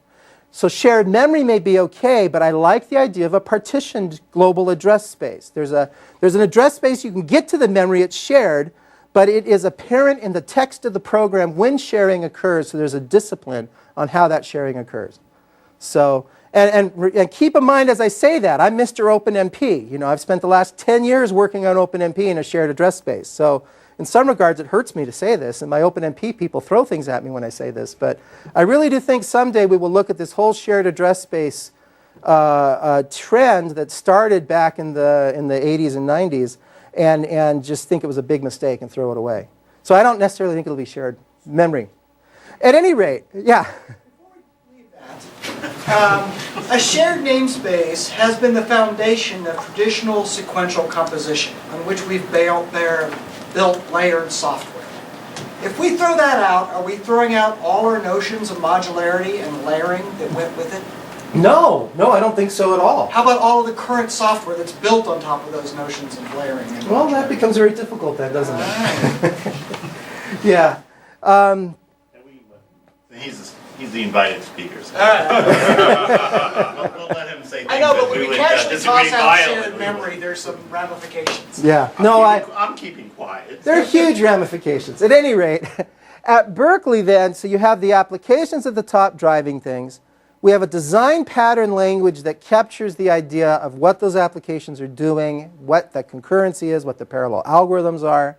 So shared memory may be okay, but I like the idea of a partitioned global address space. There's an address space you can get to the memory, it's shared, but it is apparent in the text of the program when sharing occurs, so there's a discipline on how that sharing occurs. So, and keep in mind as I say that, I'm Mr. OpenMP. You know, I've spent the last 10 years working on OpenMP in a shared address space. So in some regards, it hurts me to say this, and my OpenMP people throw things at me when I say this, but I really do think someday we will look at this whole shared address space trend that started back in the 80s and 90s and just think it was a big mistake and throw it away. So I don't necessarily think it'll be shared memory. At any rate, yeah. A shared namespace has been the foundation of traditional sequential composition on which we've built layered software. If we throw that out, are we throwing out all our notions of modularity and layering that went with it? No, I don't think so at all. How about all of the current software that's built on top of those notions of layering? And well, that becomes very difficult then, doesn't it? Yeah. He's the invited speaker. So. All right. We'll let him say things. I know, but when we we would casually disagree toss out shared violently. memory, there's some ramifications. Yeah. I'm keeping quiet. There are huge ramifications. At any rate, at Berkeley then, so you have the applications at the top driving things. We have a design pattern language that captures the idea of what those applications are doing, what the concurrency is, what the parallel algorithms are.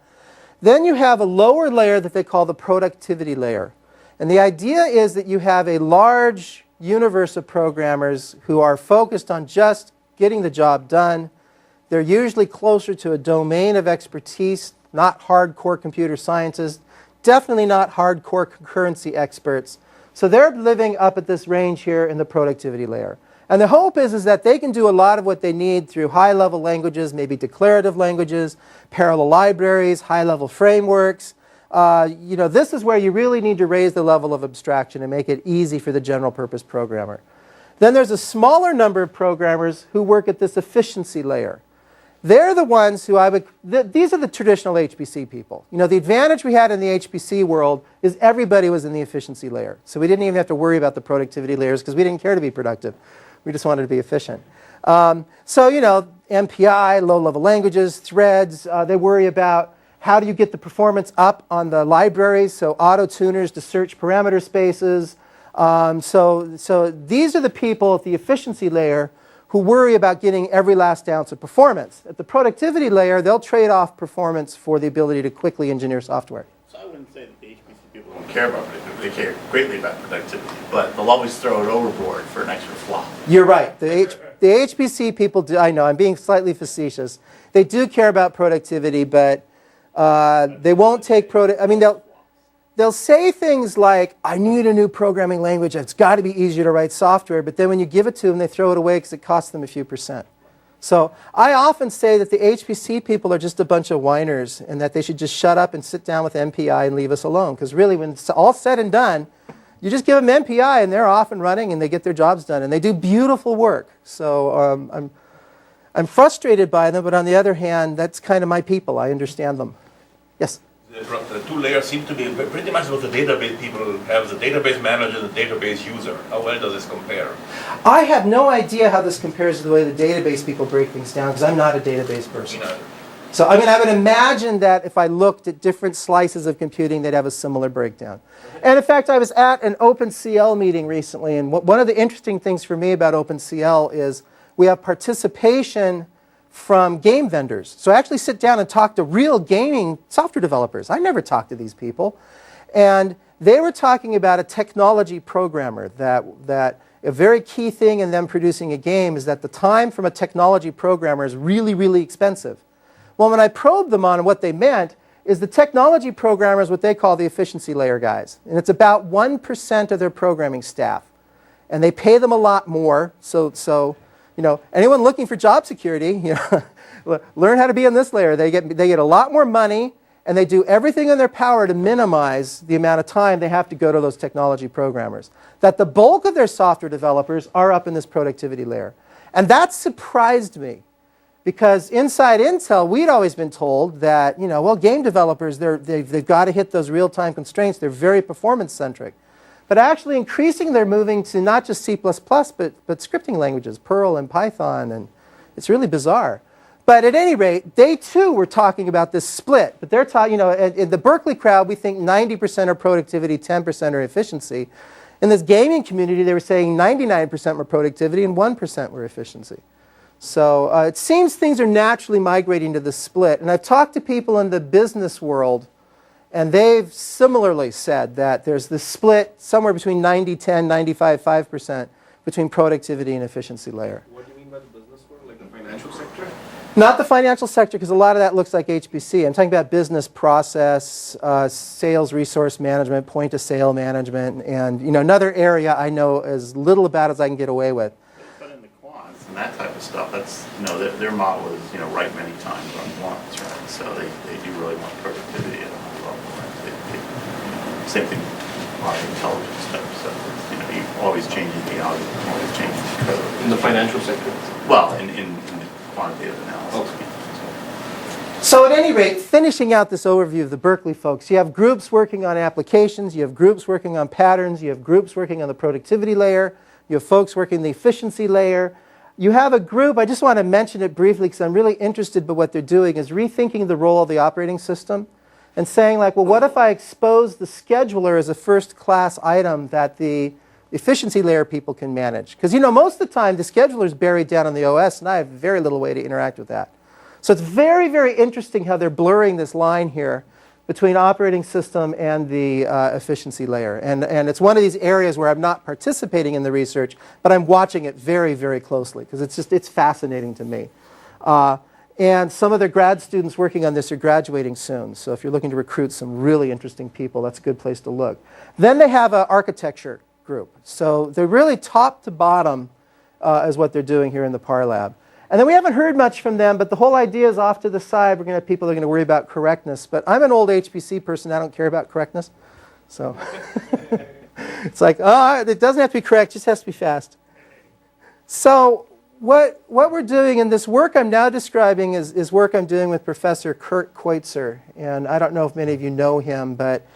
Then you have a lower layer that they call the productivity layer. And the idea is that you have a large universe of programmers who are focused on just getting the job done. They're usually closer to a domain of expertise, not hardcore computer scientists, definitely not hardcore concurrency experts. So they're living up at this range here in the productivity layer. And the hope is that they can do a lot of what they need through high-level languages, maybe declarative languages, parallel libraries, high-level frameworks. This is where you really need to raise the level of abstraction and make it easy for the general purpose programmer. Then there's a smaller number of programmers who work at this efficiency layer. They're the ones who these are the traditional HPC people. You know, the advantage we had in the HPC world is everybody was in the efficiency layer. So we didn't even have to worry about the productivity layers because we didn't care to be productive. We just wanted to be efficient. MPI, low-level languages, threads, they worry about how do you get the performance up on the libraries, so auto-tuners to search parameter spaces. So these are the people at the efficiency layer who worry about getting every last ounce of performance. At the productivity layer, they'll trade off performance for the ability to quickly engineer software. So I wouldn't say that the HPC people don't care about productivity. They care greatly about productivity, but they'll always throw it overboard for an extra flop. You're right. The HPC people do, I know, I'm being slightly facetious. They do care about productivity, but they won't take they'll say things like, I need a new programming language. It's got to be easier to write software. But then when you give it to them, they throw it away because it costs them a few %. So I often say that the HPC people are just a bunch of whiners and that they should just shut up and sit down with MPI and leave us alone. Because really, when it's all said and done, you just give them MPI and they're off and running and they get their jobs done. And they do beautiful work. So I'm frustrated by them, but on the other hand, that's kind of my people. I understand them. Yes? The two layers seem to be pretty much what the database people have, the database manager and the database user. How well does this compare? I have no idea how this compares to the way the database people break things down because I'm not a database person. So I would imagine that if I looked at different slices of computing, they'd have a similar breakdown. And in fact, I was at an OpenCL meeting recently, and one of the interesting things for me about OpenCL is we have participation from game vendors. So I actually sit down and talk to real gaming software developers. I never talk to these people. And they were talking about a technology programmer that a very key thing in them producing a game is that the time from a technology programmer is really, really expensive. Well, when I probed them on what they meant, is the technology programmer is what they call the efficiency layer guys. And it's about 1% of their programming staff. And they pay them a lot more. So anyone looking for job security, learn how to be in this layer. They get a lot more money, and they do everything in their power to minimize the amount of time they have to go to those technology programmers. That the bulk of their software developers are up in this productivity layer. And that surprised me. Because inside Intel, we'd always been told that, well, game developers, they've got to hit those real-time constraints. They're very performance-centric. But actually increasingly, they're moving to not just C++, but scripting languages, Perl and Python, and it's really bizarre. But at any rate, they too were talking about this split. But they're talking, in the Berkeley crowd, we think 90% are productivity, 10% are efficiency. In this gaming community, they were saying 99% were productivity and 1% were efficiency. So it seems things are naturally migrating to the split. And I've talked to people in the business world, and they've similarly said that there's this split somewhere between 90-10, 95-5% between productivity and efficiency layer. What do you mean by the business world, like the financial sector? Not the financial sector, because a lot of that looks like HPC. I'm talking about business process, sales resource management, point-of-sale management, and another area I know as little about as I can get away with. But in the quants and that type of stuff, that's their model is write many times on once, right? So they do really want productivity at a high level. Right? Same thing with a lot of intelligence stuff. So you're always changing the algorithm, always changing the code. In the financial sector? Well, in the quantitative analysis. Okay. So at any rate, finishing out this overview of the Berkeley folks, you have groups working on applications, you have groups working on patterns, you have groups working on the productivity layer, you have folks working the efficiency layer. You have a group, I just want to mention it briefly because I'm really interested in what they're doing, is rethinking the role of the operating system and saying like, well, what if I expose the scheduler as a first-class item that the efficiency layer people can manage? Because most of the time the scheduler is buried down in the OS and I have very little way to interact with that. So it's very, very interesting how they're blurring this line here between operating system and the efficiency layer. And it's one of these areas where I'm not participating in the research, but I'm watching it very, very closely because it's fascinating to me. And some of their grad students working on this are graduating soon. So if you're looking to recruit some really interesting people, that's a good place to look. Then they have an architecture group. So they're really top to bottom is what they're doing here in the ParLab. And then we haven't heard much from them, but the whole idea is off to the side. We're going to have people that are going to worry about correctness. But I'm an old HPC person. I don't care about correctness. So it's like, oh, it doesn't have to be correct. It just has to be fast. So what we're doing in this work I'm now describing is work I'm doing with Professor Kurt Koitzer. And I don't know if many of you know him, but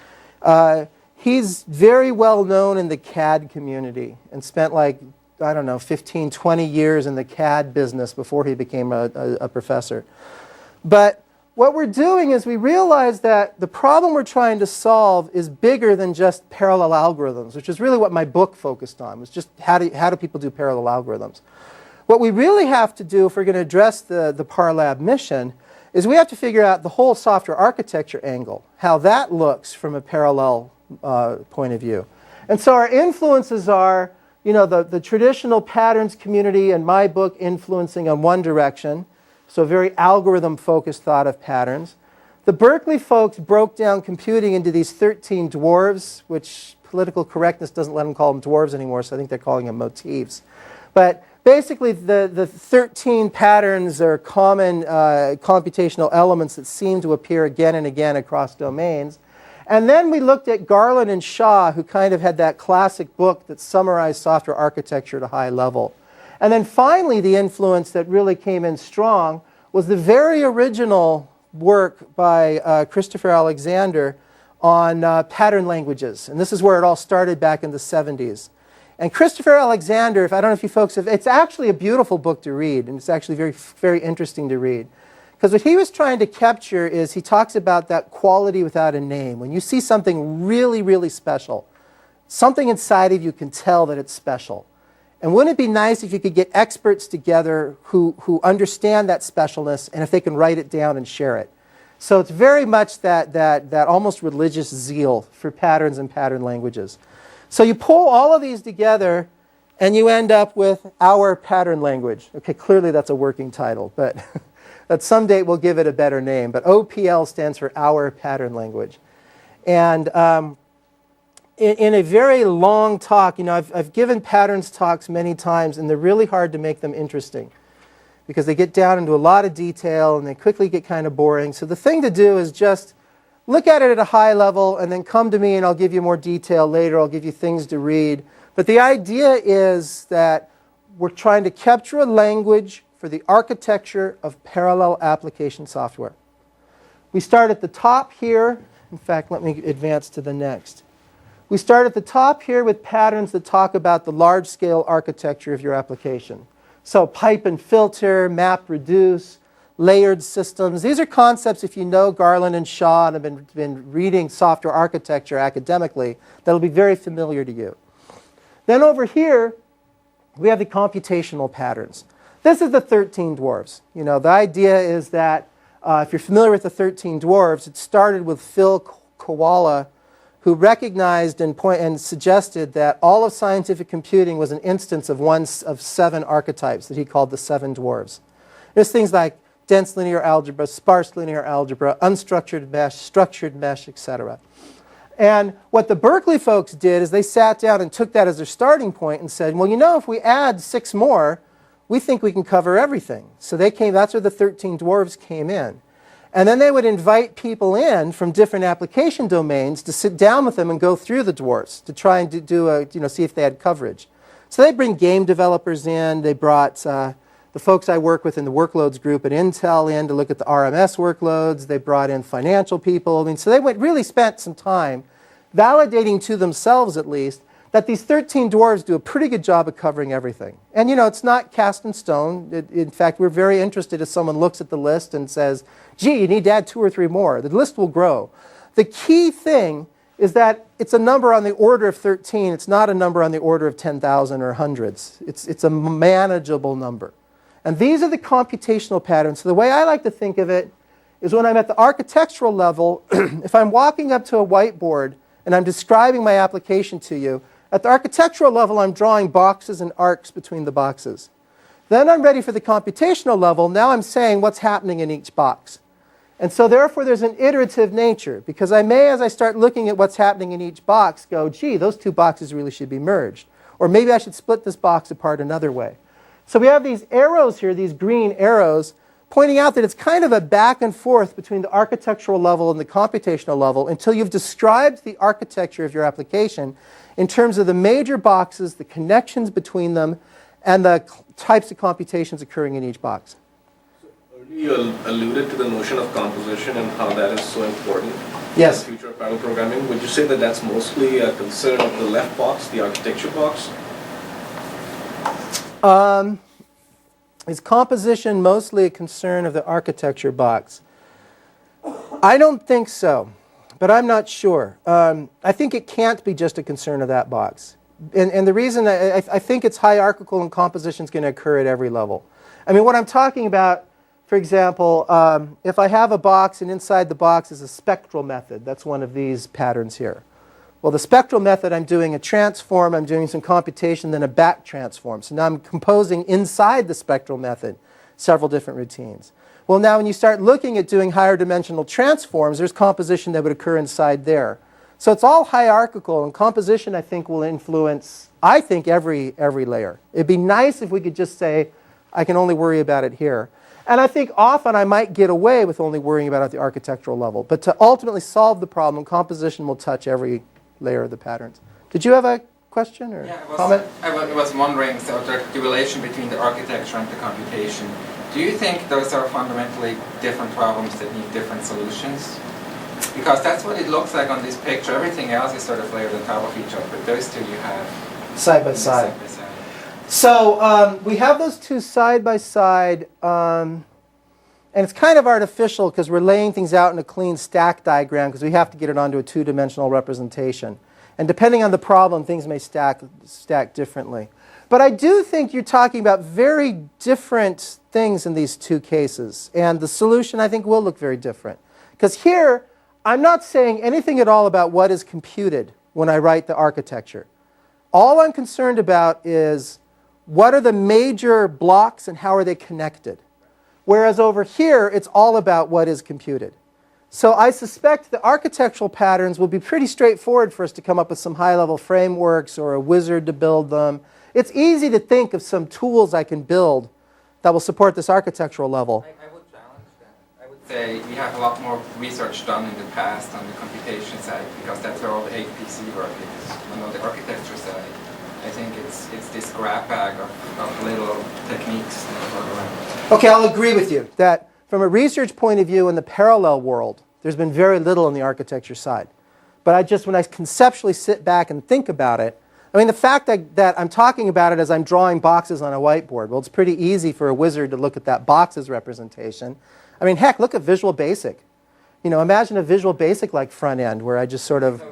he's very well known in the CAD community and spent like, I don't know, 15, 20 years in the CAD business before he became a professor. But what we're doing is we realize that the problem we're trying to solve is bigger than just parallel algorithms, which is really what my book focused on, was just how do people do parallel algorithms. What we really have to do if we're going to address the ParLab mission is we have to figure out the whole software architecture angle, how that looks from a parallel point of view. And so our influences are the traditional patterns community and my book influencing on one direction, so very algorithm-focused thought of patterns. The Berkeley folks broke down computing into these 13 dwarves, which political correctness doesn't let them call them dwarves anymore, so I think they're calling them motifs. But basically, the 13 patterns are common computational elements that seem to appear again and again across domains. And then we looked at Garland and Shaw, who kind of had that classic book that summarized software architecture at a high level. And then finally, the influence that really came in strong was the very original work by Christopher Alexander on pattern languages. And this is where it all started back in the 70s. And Christopher Alexander, I don't know if you folks have, it's actually a beautiful book to read, and it's actually very, very interesting to read. Because what he was trying to capture is he talks about that quality without a name. When you see something really, really special, something inside of you can tell that it's special. And wouldn't it be nice if you could get experts together who understand that specialness and if they can write it down and share it? So it's very much that almost religious zeal for patterns and pattern languages. So you pull all of these together and you end up with our pattern language. Okay, clearly that's a working title, but at some date we'll give it a better name. But OPL stands for Our Pattern Language. And in a very long talk, I've given patterns talks many times, and they're really hard to make them interesting. because they get down into a lot of detail and they quickly get kind of boring. So the thing to do is just look at it at a high level and then come to me and I'll give you more detail later. I'll give you things to read. But the idea is that we're trying to capture a language for the architecture of parallel application software. We start at the top here. In fact, let me advance to the next. We start at the top here with patterns that talk about the large-scale architecture of your application. So pipe and filter, map, reduce, layered systems. These are concepts, if you know Garland and Shaw and have been reading software architecture academically, that'll be very familiar to you. Then over here, we have the computational patterns. This is the 13 dwarfs. You know, the idea is that if you're familiar with the 13 dwarfs, it started with Phil Koala, who recognized and suggested that all of scientific computing was an instance of one of 7 archetypes that he called the 7 dwarfs. There's things like dense linear algebra, sparse linear algebra, unstructured mesh, structured mesh, etc. And what the Berkeley folks did is they sat down and took that as their starting point and said, well, you know, if we add 6 more, we think we can cover everything. So they came, that's where the 13 dwarves came in. And then they would invite people in from different application domains to sit down with them and go through the dwarfs to try and see if they had coverage. So they bring game developers in. They brought the folks I work with in the workloads group at Intel in to look at the RMS workloads. They brought in financial people. I mean, so they really spent some time validating to themselves, at least, that these 13 dwarves do a pretty good job of covering everything. And, you know, it's not cast in stone. In fact, we're very interested if someone looks at the list and says, gee, you need to add 2 or 3 more. The list will grow. The key thing is that it's a number on the order of 13. It's not a number on the order of 10,000 or hundreds. It's a manageable number. And these are the computational patterns. So the way I like to think of it is when I'm at the architectural level, if I'm walking up to a whiteboard and I'm describing my application to you, at the architectural level, I'm drawing boxes and arcs between the boxes. Then I'm ready for the computational level. Now I'm saying what's happening in each box. And so therefore, there's an iterative nature, because I may, as I start looking at what's happening in each box, go, gee, those 2 boxes really should be merged. Or maybe I should split this box apart another way. So we have these arrows here, these green arrows, pointing out that it's kind of a back and forth between the architectural level and the computational level until you've described the architecture of your application in terms of the major boxes, the connections between them, and the types of computations occurring in each box. You alluded to the notion of composition and how that is so important Yes. in the future of parallel programming. Would you say that that's mostly a concern of the left box, the architecture box? Is composition mostly a concern of the architecture box? I don't think so, but I'm not sure. I think it can't be just a concern of that box. And the reason I think it's hierarchical and composition is going to occur at every level. I mean, what I'm talking about, for example, if I have a box and inside the box is a spectral method, that's one of these patterns here. Well, the spectral method, I'm doing a transform, I'm doing some computation, then a back transform. So now I'm composing inside the spectral method several different routines. Well, now when you start looking at doing higher dimensional transforms, there's composition that would occur inside there. So it's all hierarchical, and composition, I think, will influence, I think, every layer. It'd be nice if we could just say, I can only worry about it here. And I think often I might get away with only worrying about it at the architectural level. But to ultimately solve the problem, composition will touch every layer of the patterns. Did you have a question or comment? I was wondering, so the relation between the architecture and the computation. Do you think those are fundamentally different problems that need different solutions? Because that's what it looks like on this picture. Everything else is sort of layered on top of each other, but those 2 you have side by side. So we have those 2 side by side, and it's kind of artificial because we're laying things out in a clean stack diagram because we have to get it onto a 2-dimensional representation. And depending on the problem, things may stack differently. But I do think you're talking about very different things in these 2 cases. And the solution, I think, will look very different. Because here, I'm not saying anything at all about what is computed when I write the architecture. All I'm concerned about is what are the major blocks and how are they connected. Whereas over here, it's all about what is computed. So I suspect the architectural patterns will be pretty straightforward for us to come up with some high-level frameworks or a wizard to build them. It's easy to think of some tools I can build that will support this architectural level. I would challenge that. I would say we have a lot more research done in the past on the computation side, because that's where all the HPC work is. On the architecture side, I think it's this grab bag of little techniques that go around. Okay, I'll agree with you that from a research point of view in the parallel world, there's been very little on the architecture side. But when I conceptually sit back and think about it, I mean, the fact that I'm talking about it as I'm drawing boxes on a whiteboard, well, it's pretty easy for a wizard to look at that boxes representation. I mean, heck, look at Visual Basic. You know, imagine a Visual Basic like front end where I just sort of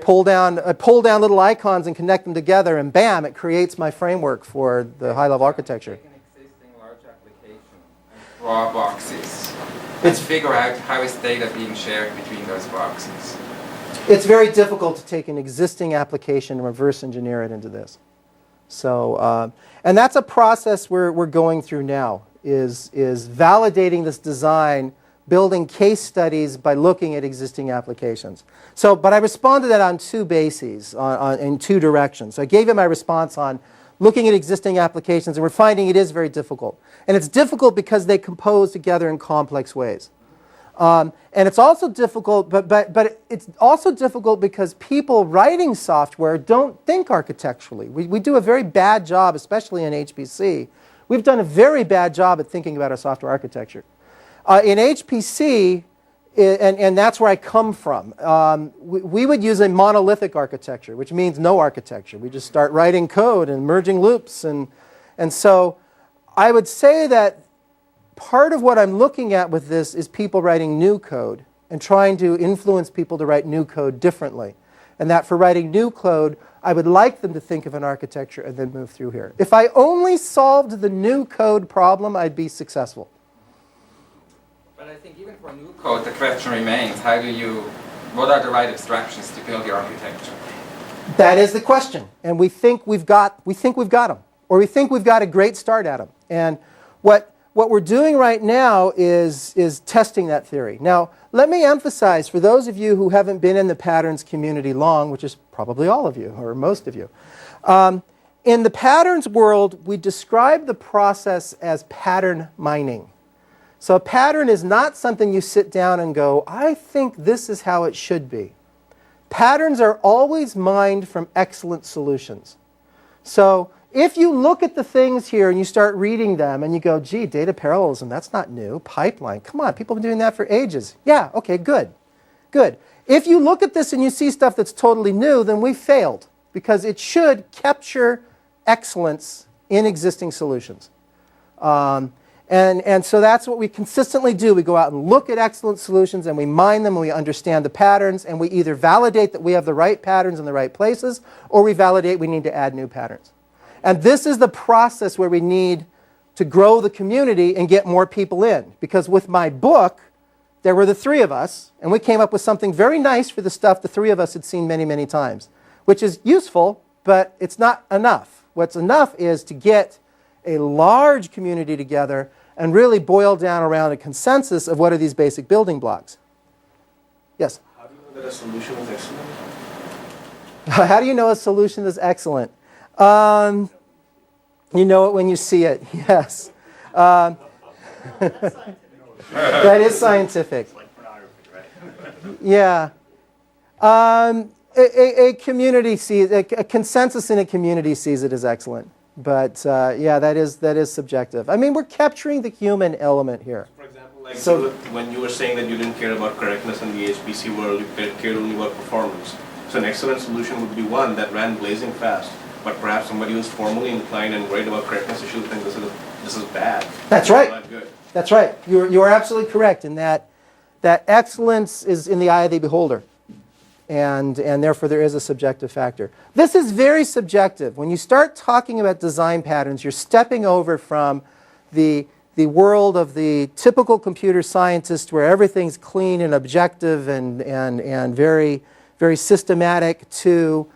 pull down little icons and connect them together, and bam, it creates my framework for the high-level architecture. Take an existing large application and draw boxes and figure out how is data being shared between those boxes. It's very difficult to take an existing application and reverse engineer it into this. So, and that's a process we're going through now, is validating this design, building case studies by looking at existing applications. So, but I responded to that on two bases, in two directions. So I gave you my response on looking at existing applications, and we're finding it is very difficult. And it's difficult because they compose together in complex ways. And it's also difficult, but it's also difficult because people writing software don't think architecturally. We do a very bad job, especially in HPC. We've done a very bad job at thinking about our software architecture. In HPC, and that's where I come from, we would use a monolithic architecture, which means no architecture. We just start writing code and merging loops. And so I would say that part of what I'm looking at with this is people writing new code and trying to influence people to write new code differently. And that for writing new code, I would like them to think of an architecture and then move through here. If I only solved the new code problem, I'd be successful. But I think even for new code, the question remains, what are the right abstractions to build the architecture? That is the question. And we think we've got them. Or we think we've got a great start at them. And what we're doing right now is testing that theory. Now, let me emphasize, for those of you who haven't been in the patterns community long, which is probably all of you, or most of you, in the patterns world, we describe the process as pattern mining. So a pattern is not something you sit down and go, I think this is how it should be. Patterns are always mined from excellent solutions. So if you look at the things here and you start reading them and you go, gee, data parallelism, that's not new. Pipeline, come on, people have been doing that for ages. Yeah, okay, good. Good. If you look at this and you see stuff that's totally new, then we failed, because it should capture excellence in existing solutions. And so that's what we consistently do. We go out and look at excellent solutions, and we mine them, and we understand the patterns, and we either validate that we have the right patterns in the right places, or we validate we need to add new patterns. And this is the process where we need to grow the community and get more people in. Because with my book, there were the three of us, and we came up with something very nice for the stuff the three of us had seen many, many times, which is useful, but it's not enough. What's enough is to get a large community together and really boil down around a consensus of what are these basic building blocks. Yes? How do you know that a solution is excellent? How do you know a solution is excellent? You know it when you see it, yes. That is scientific. Yeah. A community sees, a consensus in a community sees it as excellent. But yeah, that is subjective. I mean, we're capturing the human element here. For example, like so, when you were saying that you didn't care about correctness in the HPC world, you cared only about performance. So an excellent solution would be one that ran blazing fast, but perhaps somebody who's formally inclined and worried about correctness issues think this is bad. That's right. Not good. That's right. You are absolutely correct in that excellence is in the eye of the beholder. And therefore there is a subjective factor. This is very subjective. When you start talking about design patterns, you're stepping over from the world of the typical computer scientist where everything's clean and objective and very, very systematic to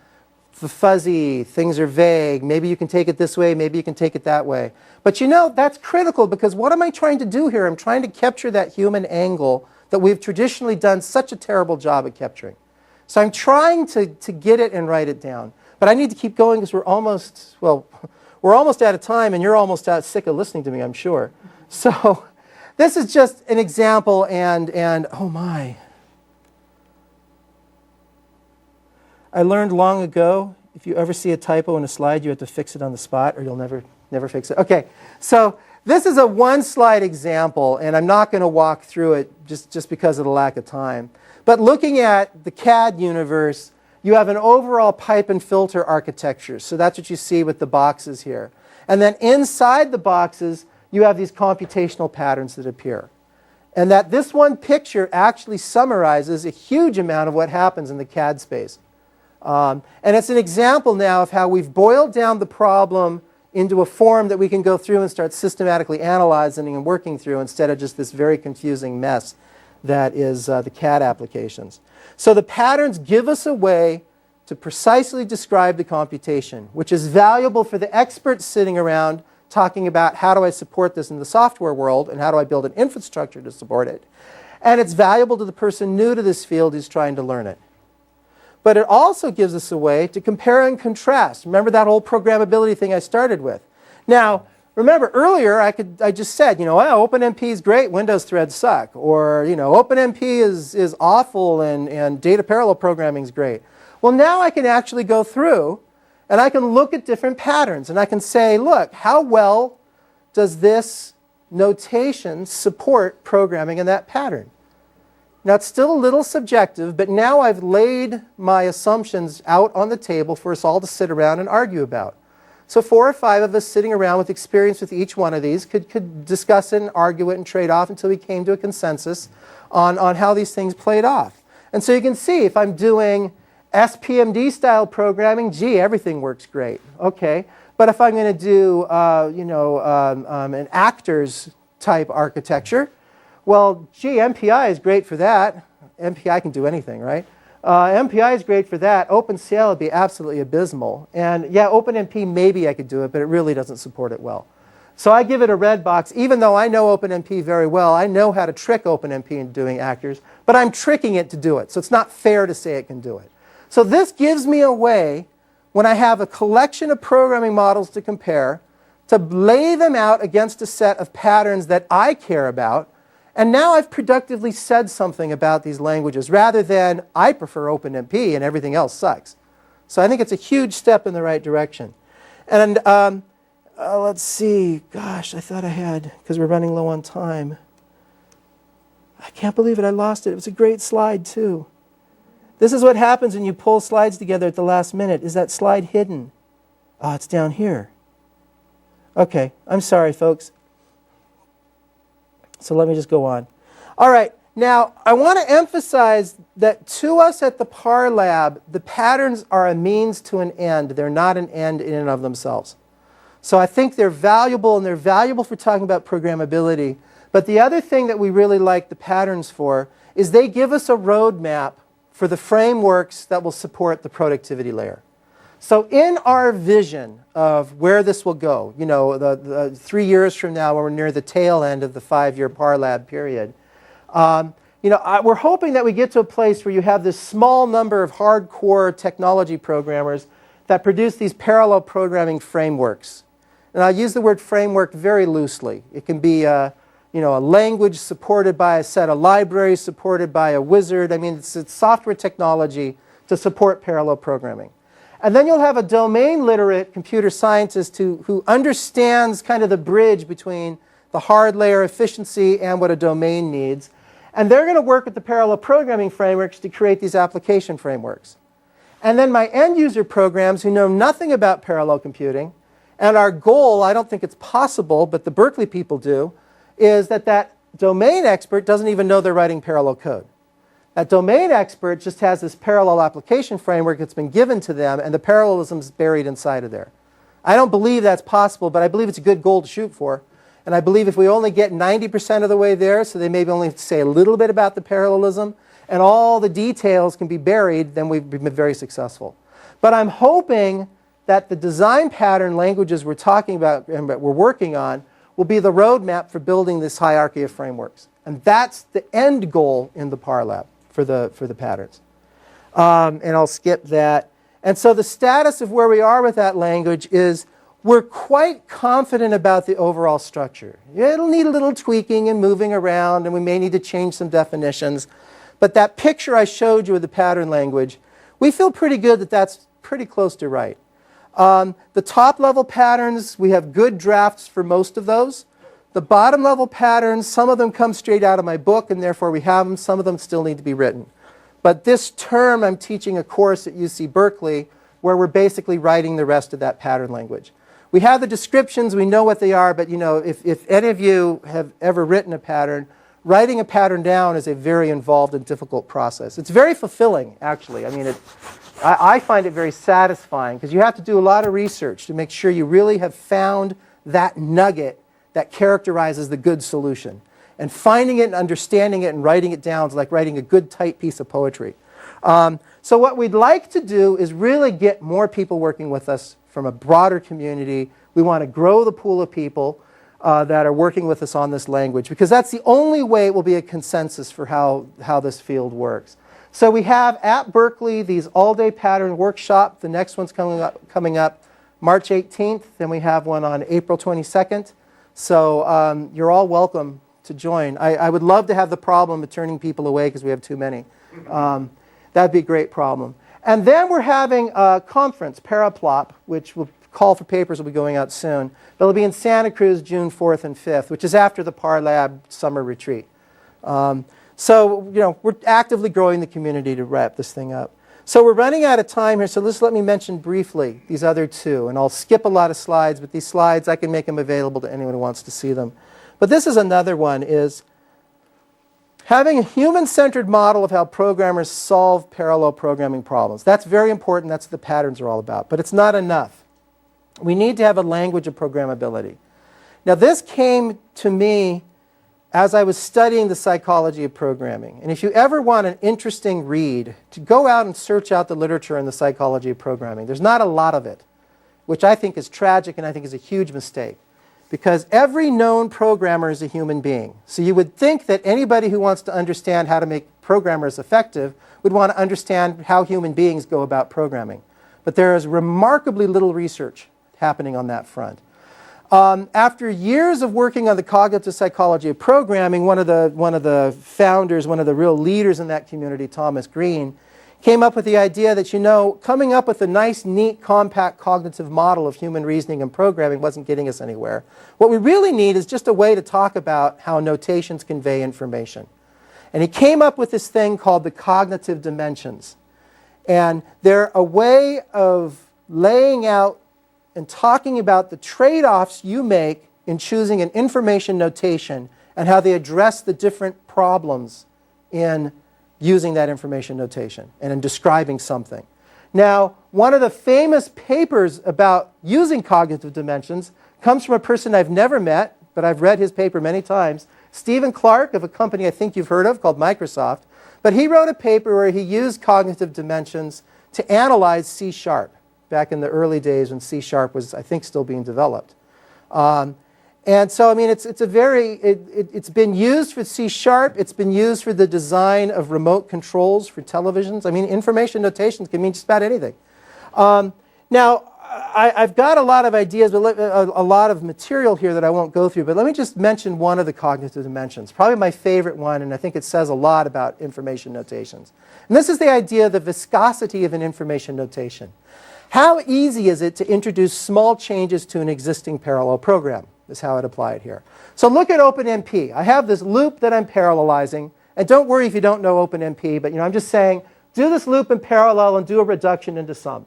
the fuzzy, things are vague, maybe you can take it this way, maybe you can take it that way. But you know, that's critical, because what am I trying to do here? I'm trying to capture that human angle that we've traditionally done such a terrible job at capturing. So I'm trying to get it and write it down. But I need to keep going because we're we're almost out of time, and you're almost out sick of listening to me, I'm sure. So this is just an example, and oh my. I learned long ago, if you ever see a typo in a slide, you have to fix it on the spot, or you'll never fix it. Okay, so this is a one-slide example, and I'm not going to walk through it just because of the lack of time. But looking at the CAD universe, you have an overall pipe and filter architecture. So that's what you see with the boxes here. And then inside the boxes, you have these computational patterns that appear. And that this one picture actually summarizes a huge amount of what happens in the CAD space. And it's an example now of how we've boiled down the problem into a form that we can go through and start systematically analyzing and working through instead of just this very confusing mess that is the CAD applications. So the patterns give us a way to precisely describe the computation, which is valuable for the experts sitting around talking about how do I support this in the software world and how do I build an infrastructure to support it. And it's valuable to the person new to this field who's trying to learn it. But it also gives us a way to compare and contrast. Remember that whole programmability thing I started with? Now, remember earlier I just said, well, OpenMP is great, Windows threads suck. Or, OpenMP is awful and data parallel programming is great. Well, now I can actually go through and I can look at different patterns and I can say, look, how well does this notation support programming in that pattern? Now, it's still a little subjective, but now I've laid my assumptions out on the table for us all to sit around and argue about. So 4 or 5 of us sitting around with experience with each one of these could discuss it and argue it and trade off until we came to a consensus on how these things played off. And so you can see if I'm doing SPMD style programming, gee, everything works great. Okay. But if I'm going to do an actors type architecture, well, gee, MPI is great for that. MPI can do anything, right? MPI is great for that. OpenCL would be absolutely abysmal. And yeah, OpenMP, maybe I could do it, but it really doesn't support it well. So I give it a red box, even though I know OpenMP very well. I know how to trick OpenMP into doing actors, but I'm tricking it to do it. So it's not fair to say it can do it. So this gives me a way, when I have a collection of programming models to compare, to lay them out against a set of patterns that I care about. And now I've productively said something about these languages rather than I prefer OpenMP and everything else sucks. So I think it's a huge step in the right direction. And let's see. Gosh, I thought I had, because we're running low on time. I can't believe it. I lost it. It was a great slide, too. This is what happens when you pull slides together at the last minute. Is that slide hidden? Oh, it's down here. Okay, I'm sorry, folks. So let me just go on. All right, now I want to emphasize that to us at the ParLab, the patterns are a means to an end. They're not an end in and of themselves. So I think they're valuable, and they're valuable for talking about programmability. But the other thing that we really like the patterns for is they give us a roadmap for the frameworks that will support the productivity layer. So in our vision of where this will go, the 3 years from now when we're near the tail end of the 5-year ParLab period, we're hoping that we get to a place where you have this small number of hardcore technology programmers that produce these parallel programming frameworks. And I'll use the word framework very loosely. It can be a language supported by a set of libraries, supported by a wizard. I mean, it's software technology to support parallel programming. And then you'll have a domain-literate computer scientist who understands kind of the bridge between the hard layer efficiency and what a domain needs. And they're going to work with the parallel programming frameworks to create these application frameworks. And then my end-user programs who know nothing about parallel computing, and our goal, I don't think it's possible, but the Berkeley people do, is that domain expert doesn't even know they're writing parallel code. That domain expert just has this parallel application framework that's been given to them, and the parallelism is buried inside of there. I don't believe that's possible, but I believe it's a good goal to shoot for. And I believe if we only get 90% of the way there, so they maybe only say a little bit about the parallelism, and all the details can be buried, then we've been very successful. But I'm hoping that the design pattern languages we're talking about and that we're working on will be the roadmap for building this hierarchy of frameworks. And that's the end goal in the ParLab for the patterns. And I'll skip that. And so the status of where we are with that language is we're quite confident about the overall structure. It'll need a little tweaking and moving around, and we may need to change some definitions. But that picture I showed you of the pattern language, we feel pretty good that that's pretty close to right. The top level patterns, we have good drafts for most of those. The bottom level patterns, some of them come straight out of my book, and therefore we have them. Some of them still need to be written. But this term, I'm teaching a course at UC Berkeley where we're basically writing the rest of that pattern language. We have the descriptions, we know what they are, but you know, if any of you have ever written a pattern, writing a pattern down is a very involved and difficult process. It's very fulfilling, actually. I mean, I find it very satisfying because you have to do a lot of research to make sure you really have found that nugget that characterizes the good solution. And finding it and understanding it and writing it down is like writing a good, tight piece of poetry. So what we'd like to do is really get more people working with us from a broader community. We want to grow the pool of people that are working with us on this language, because that's the only way it will be a consensus for how this field works. So we have at Berkeley these all-day pattern workshop. The next one's coming up March 18th. Then we have one on April 22nd. So you're all welcome to join. I would love to have the problem of turning people away because we have too many. That'd be a great problem. And then we're having a conference, Paraplop, which will call for papers will be going out soon. But it'll be in Santa Cruz June 4th and 5th, which is after the ParLab summer retreat. So you know, we're actively growing the community to wrap this thing up. So we're running out of time here, so just let me mention briefly these other two. And I'll skip a lot of slides, but these slides, I can make them available to anyone who wants to see them. But this is another one, is having a human-centered model of how programmers solve parallel programming problems. That's very important. That's what the patterns are all about. But it's not enough. We need to have a language of programmability. Now, this came to me as I was studying the psychology of programming. And if you ever want an interesting read, to go out and search out the literature on the psychology of programming. There's not a lot of it, which I think is tragic and I think is a huge mistake. Because every known programmer is a human being. So you would think that anybody who wants to understand how to make programmers effective would want to understand how human beings go about programming. But there is remarkably little research happening on that front. After years of working on the cognitive psychology of programming, one of the founders, one of the real leaders in that community, Thomas Green, came up with the idea that, you know, coming up with a nice, neat, compact cognitive model of human reasoning and programming wasn't getting us anywhere. What we really need is just a way to talk about how notations convey information. And he came up with this thing called the cognitive dimensions. And they're a way of laying out and talking about the trade-offs you make in choosing an information notation and how they address the different problems in using that information notation and in describing something. Now, one of the famous papers about using cognitive dimensions comes from a person I've never met, but I've read his paper many times, Stephen Clark of a company I think you've heard of called Microsoft. But he wrote a paper where he used cognitive dimensions to analyze C# back in the early days when C# was, I think, still being developed. And so, I mean, it's been used for C#. It's been used for the design of remote controls for televisions. I mean, information notations can mean just about anything. Now, I've got a lot of ideas, a lot of material here that I won't go through, but let me just mention one of the cognitive dimensions, probably my favorite one, and I think it says a lot about information notations. And this is the idea of the viscosity of an information notation. How easy is it to introduce small changes to an existing parallel program? Is how it applied here. So look at OpenMP. I have this loop that I'm parallelizing. And don't worry if you don't know OpenMP, but I'm just saying, do this loop in parallel and do a reduction into sum.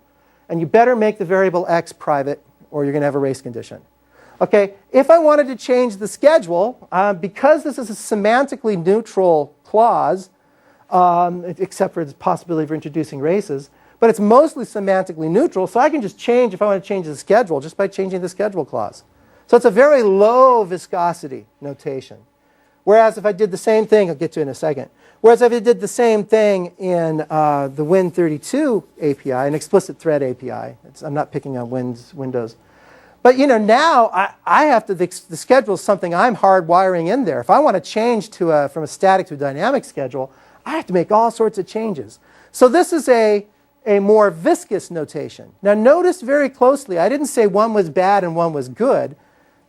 And you better make the variable x private, or you're going to have a race condition. Okay, if I wanted to change the schedule, because this is a semantically neutral clause, except for the possibility of introducing races, but it's mostly semantically neutral, so I can just change, if I want to change the schedule, just by changing the schedule clause. So it's a very low viscosity notation. Whereas if I did the same thing, I'll get to it in a second. Whereas if I did the same thing in the Win32 API, an explicit thread API, I'm not picking on Windows. But now I have to, the schedule is something I'm hardwiring in there. If I want to change from a static to a dynamic schedule, I have to make all sorts of changes. So this is a a more viscous notation. Now notice very closely, I didn't say one was bad and one was good.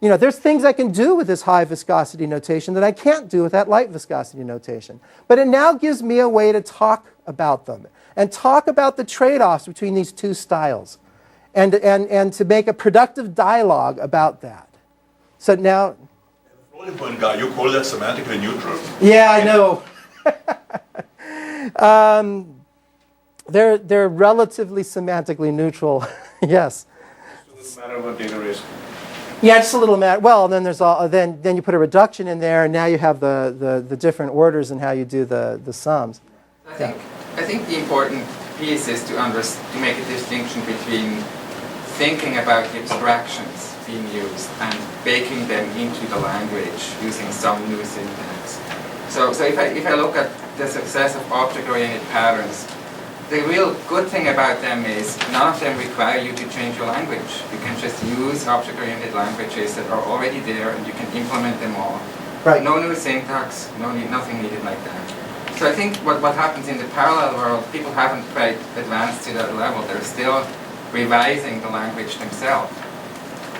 You know, there's things I can do with this high viscosity notation that I can't do with that light viscosity notation. But it now gives me a way to talk about them and talk about the trade-offs between these two styles and to make a productive dialogue about that. So now... Floating point guy, you call that semantically neutral? Yeah, I know. They're relatively semantically neutral, yes. So it doesn't matter what data race. Yeah, just a little matter. Well, then there's all. Then you put a reduction in there, and now you have the different orders and how you do the sums. I think the important piece is to make a distinction between thinking about the abstractions being used and baking them into the language using some new syntax. So if I look at the success of object-oriented patterns, the real good thing about them is none of them require you to change your language. You can just use object-oriented languages that are already there, and you can implement them all. Right. No new syntax, nothing needed like that. So I think what happens in the parallel world, people haven't quite advanced to that level. They're still revising the language themselves.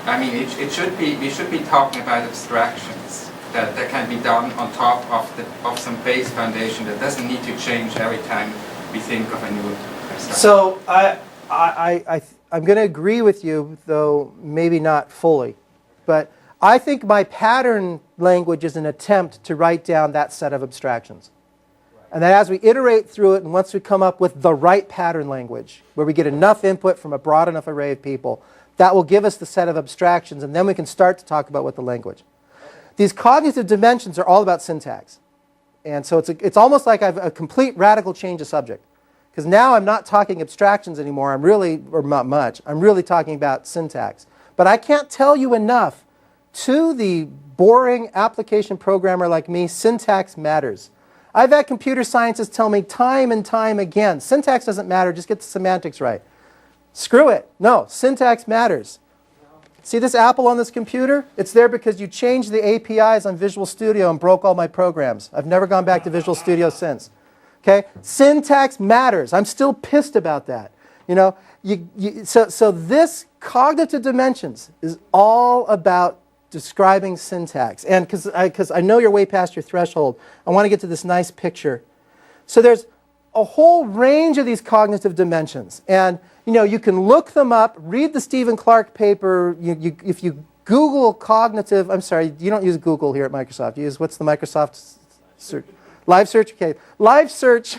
I mean, we should be talking about abstractions that can be done on top of some base foundation that doesn't need to change every time we think of a new abstraction. So I'm going to agree with you, though maybe not fully. But I think my pattern language is an attempt to write down that set of abstractions. And that as we iterate through it, and once we come up with the right pattern language, where we get enough input from a broad enough array of people, that will give us the set of abstractions, and then we can start to talk about what the language. These cognitive dimensions are all about syntax. And so it's almost like I've a complete radical change of subject. Because now I'm not talking abstractions anymore, or not much, I'm really talking about syntax. But I can't tell you enough, to the boring application programmer like me, syntax matters. I've had computer scientists tell me time and time again, syntax doesn't matter, just get the semantics right. Screw it. No, syntax matters. See this apple on this computer? It's there because you changed the APIs on Visual Studio and broke all my programs. I've never gone back to Visual Studio since. Okay? Syntax matters. I'm still pissed about that. You know, so this cognitive dimensions is all about describing syntax. And because I know you're way past your threshold, I want to get to this nice picture. So there's a whole range of these cognitive dimensions. And you know, you can look them up, read the Stephen Clark paper. If you Google cognitive, I'm sorry, you don't use Google here at Microsoft. You use, what's the Microsoft search? Live search? Okay. Live search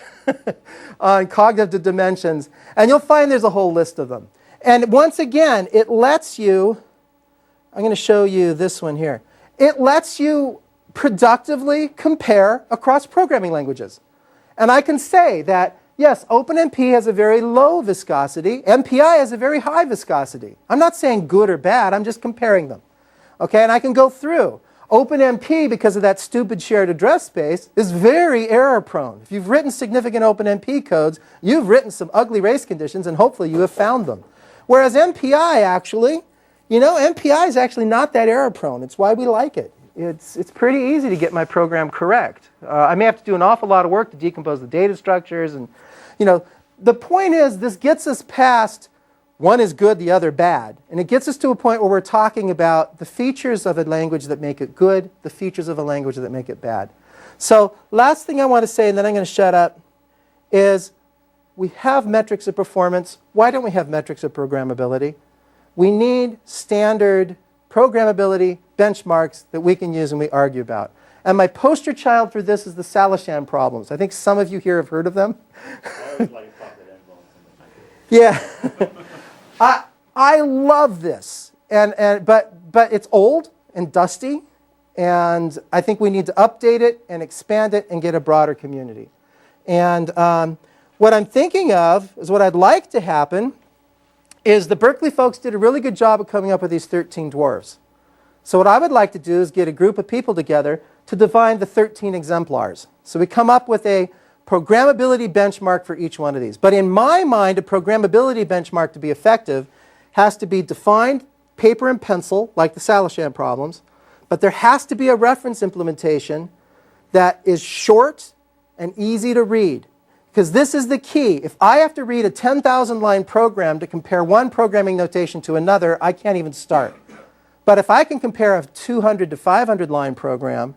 on cognitive dimensions. And you'll find there's a whole list of them. And once again, it lets you, I'm going to show you this one here. It lets you productively compare across programming languages. And I can say that, yes, OpenMP has a very low viscosity. MPI has a very high viscosity. I'm not saying good or bad. I'm just comparing them. Okay, and I can go through. OpenMP, because of that stupid shared address space, is very error-prone. If you've written significant OpenMP codes, you've written some ugly race conditions, and hopefully you have found them. Whereas MPI, actually, you know, MPI is actually not that error-prone. It's why we like it. It's pretty easy to get my program correct. I may have to do an awful lot of work to decompose the data structures. And, you know, the point is this gets us past one is good, the other bad. And it gets us to a point where we're talking about the features of a language that make it good, the features of a language that make it bad. So last thing I want to say, and then I'm going to shut up, is we have metrics of performance. Why don't we have metrics of programmability? We need standard programmability benchmarks that we can use and we argue about. And my poster child for this is the Salishan problems. I think some of you here have heard of them. Yeah. I love this. But it's old and dusty. And I think we need to update it and expand it and get a broader community. And what I'm thinking of is what I'd like to happen is the Berkeley folks did a really good job of coming up with these 13 dwarves. So what I would like to do is get a group of people together to define the 13 exemplars. So we come up with a programmability benchmark for each one of these. But in my mind, a programmability benchmark to be effective has to be defined paper and pencil, like the Salishan problems. But there has to be a reference implementation that is short and easy to read. because this is the key. If I have to read a 10,000 line program to compare one programming notation to another, I can't even start. But if I can compare a 200 to 500 line program,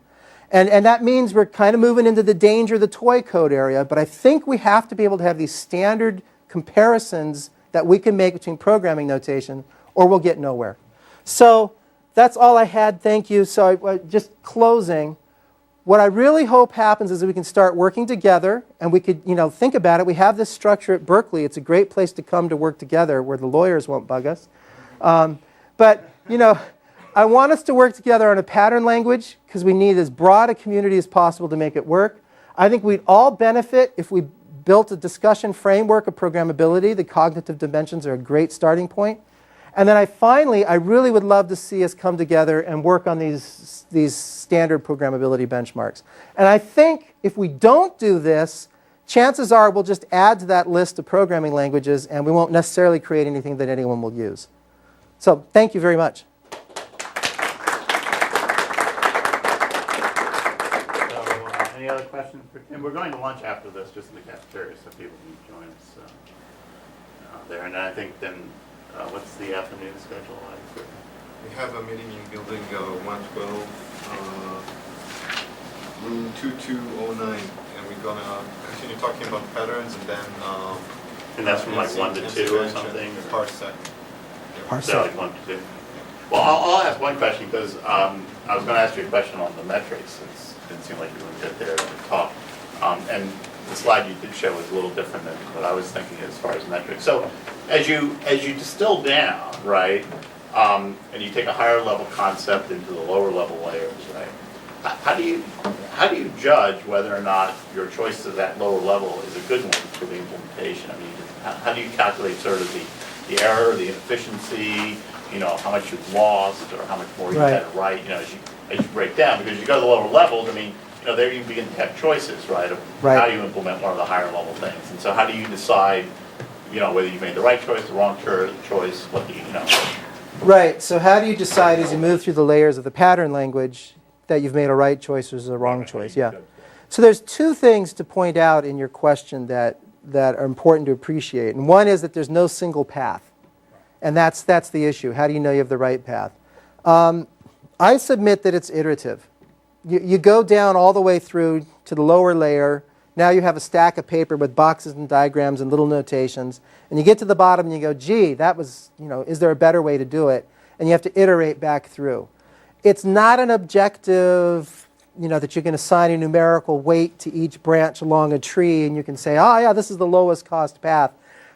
and that means we're kind of moving into the danger of the toy code area, but I think we have to be able to have these standard comparisons that we can make between programming notation, or we'll get nowhere. So that's all I had. Thank you. So just closing, what I really hope happens is that we can start working together, and we could, think about it. We have this structure at Berkeley. It's a great place to come to work together where the lawyers won't bug us. But, I want us to work together on a pattern language because we need as broad a community as possible to make it work. I think we'd all benefit if we built a discussion framework of programmability. The cognitive dimensions are a great starting point. And then I really would love to see us come together and work on these standard programmability benchmarks. And I think if we don't do this, chances are we'll just add to that list of programming languages, and we won't necessarily create anything that anyone will use. So thank you very much. Any other questions for Tim? We're going to lunch after this, just in the cafeteria, so people can join us there. And I think then, what's the afternoon schedule like? We have a meeting in building 112, room 2209, and we're going to continue talking about patterns, and then... and that's from like 1 to 2 or something? Parsec. Parsec. So like 1 to 2. Well, I'll ask one question, because I was going to ask you a question on the metrics. It didn't seem like you were going to get there to talk. And the slide you did show was a little different than what I was thinking as far as metrics. So as you distill down, right, and you take a higher level concept into the lower level layers, right, how do you judge whether or not your choice of that lower level is a good one for the implementation? I mean, how do you calculate sort of the error, the inefficiency, how much you've lost or how much more you had to write, as you break down? Because you go to the lower levels, I mean, there you begin to have choices, right, of how you implement one of the higher level things. And so how do you decide, whether you made the right choice, the wrong choice, what do you know? Right, so how do you decide as you move through the layers of the pattern language that you've made a right choice or a wrong choice? Yeah. So there's two things to point out in your question that are important to appreciate. And one is that there's no single path. And that's the issue. How do you know you have the right path? I submit that it's iterative. You go down all the way through to the lower layer. Now you have a stack of paper with boxes and diagrams and little notations. And you get to the bottom and you go, gee, that was, is there a better way to do it? And you have to iterate back through. It's not an objective, that you can assign a numerical weight to each branch along a tree and you can say, oh yeah, this is the lowest cost path.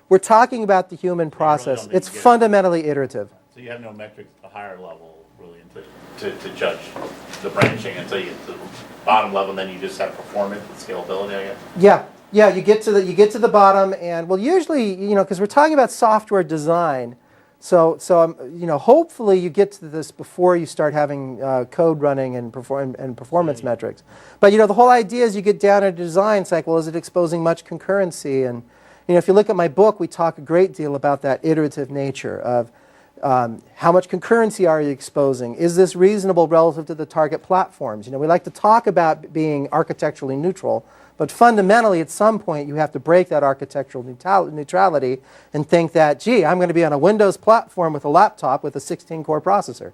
We're talking about the human process. It's fundamentally iterative. So you have no metrics at the higher level, really, to judge the branching until you get to the bottom level, and then you just have performance and scalability, I guess? Yeah, you get to the bottom, and well, usually, because we're talking about software design, so hopefully you get to this before you start having code running and performance metrics. But the whole idea is you get down into design, it's like, well, is it exposing much concurrency? And if you look at my book, we talk a great deal about that iterative nature of how much concurrency are you exposing? Is this reasonable relative to the target platforms? We like to talk about being architecturally neutral, but fundamentally at some point you have to break that architectural neutrality and think that, gee, I'm going to be on a Windows platform with a laptop with a 16-core processor.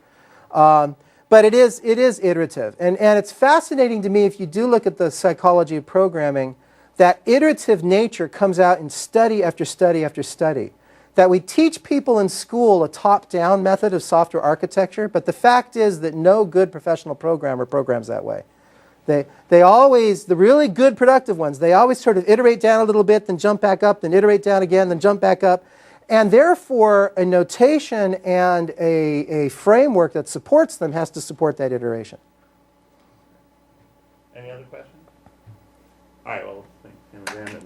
But it is iterative. And it's fascinating to me, if you do look at the psychology of programming, that iterative nature comes out in study after study after study. That we teach people in school a top-down method of software architecture, but the fact is that no good professional programmer programs that way. They always, the really good productive ones, they always sort of iterate down a little bit, then jump back up, then iterate down again, then jump back up. And therefore, a notation and a framework that supports them has to support that iteration. Any other questions? All right, well, thank you again.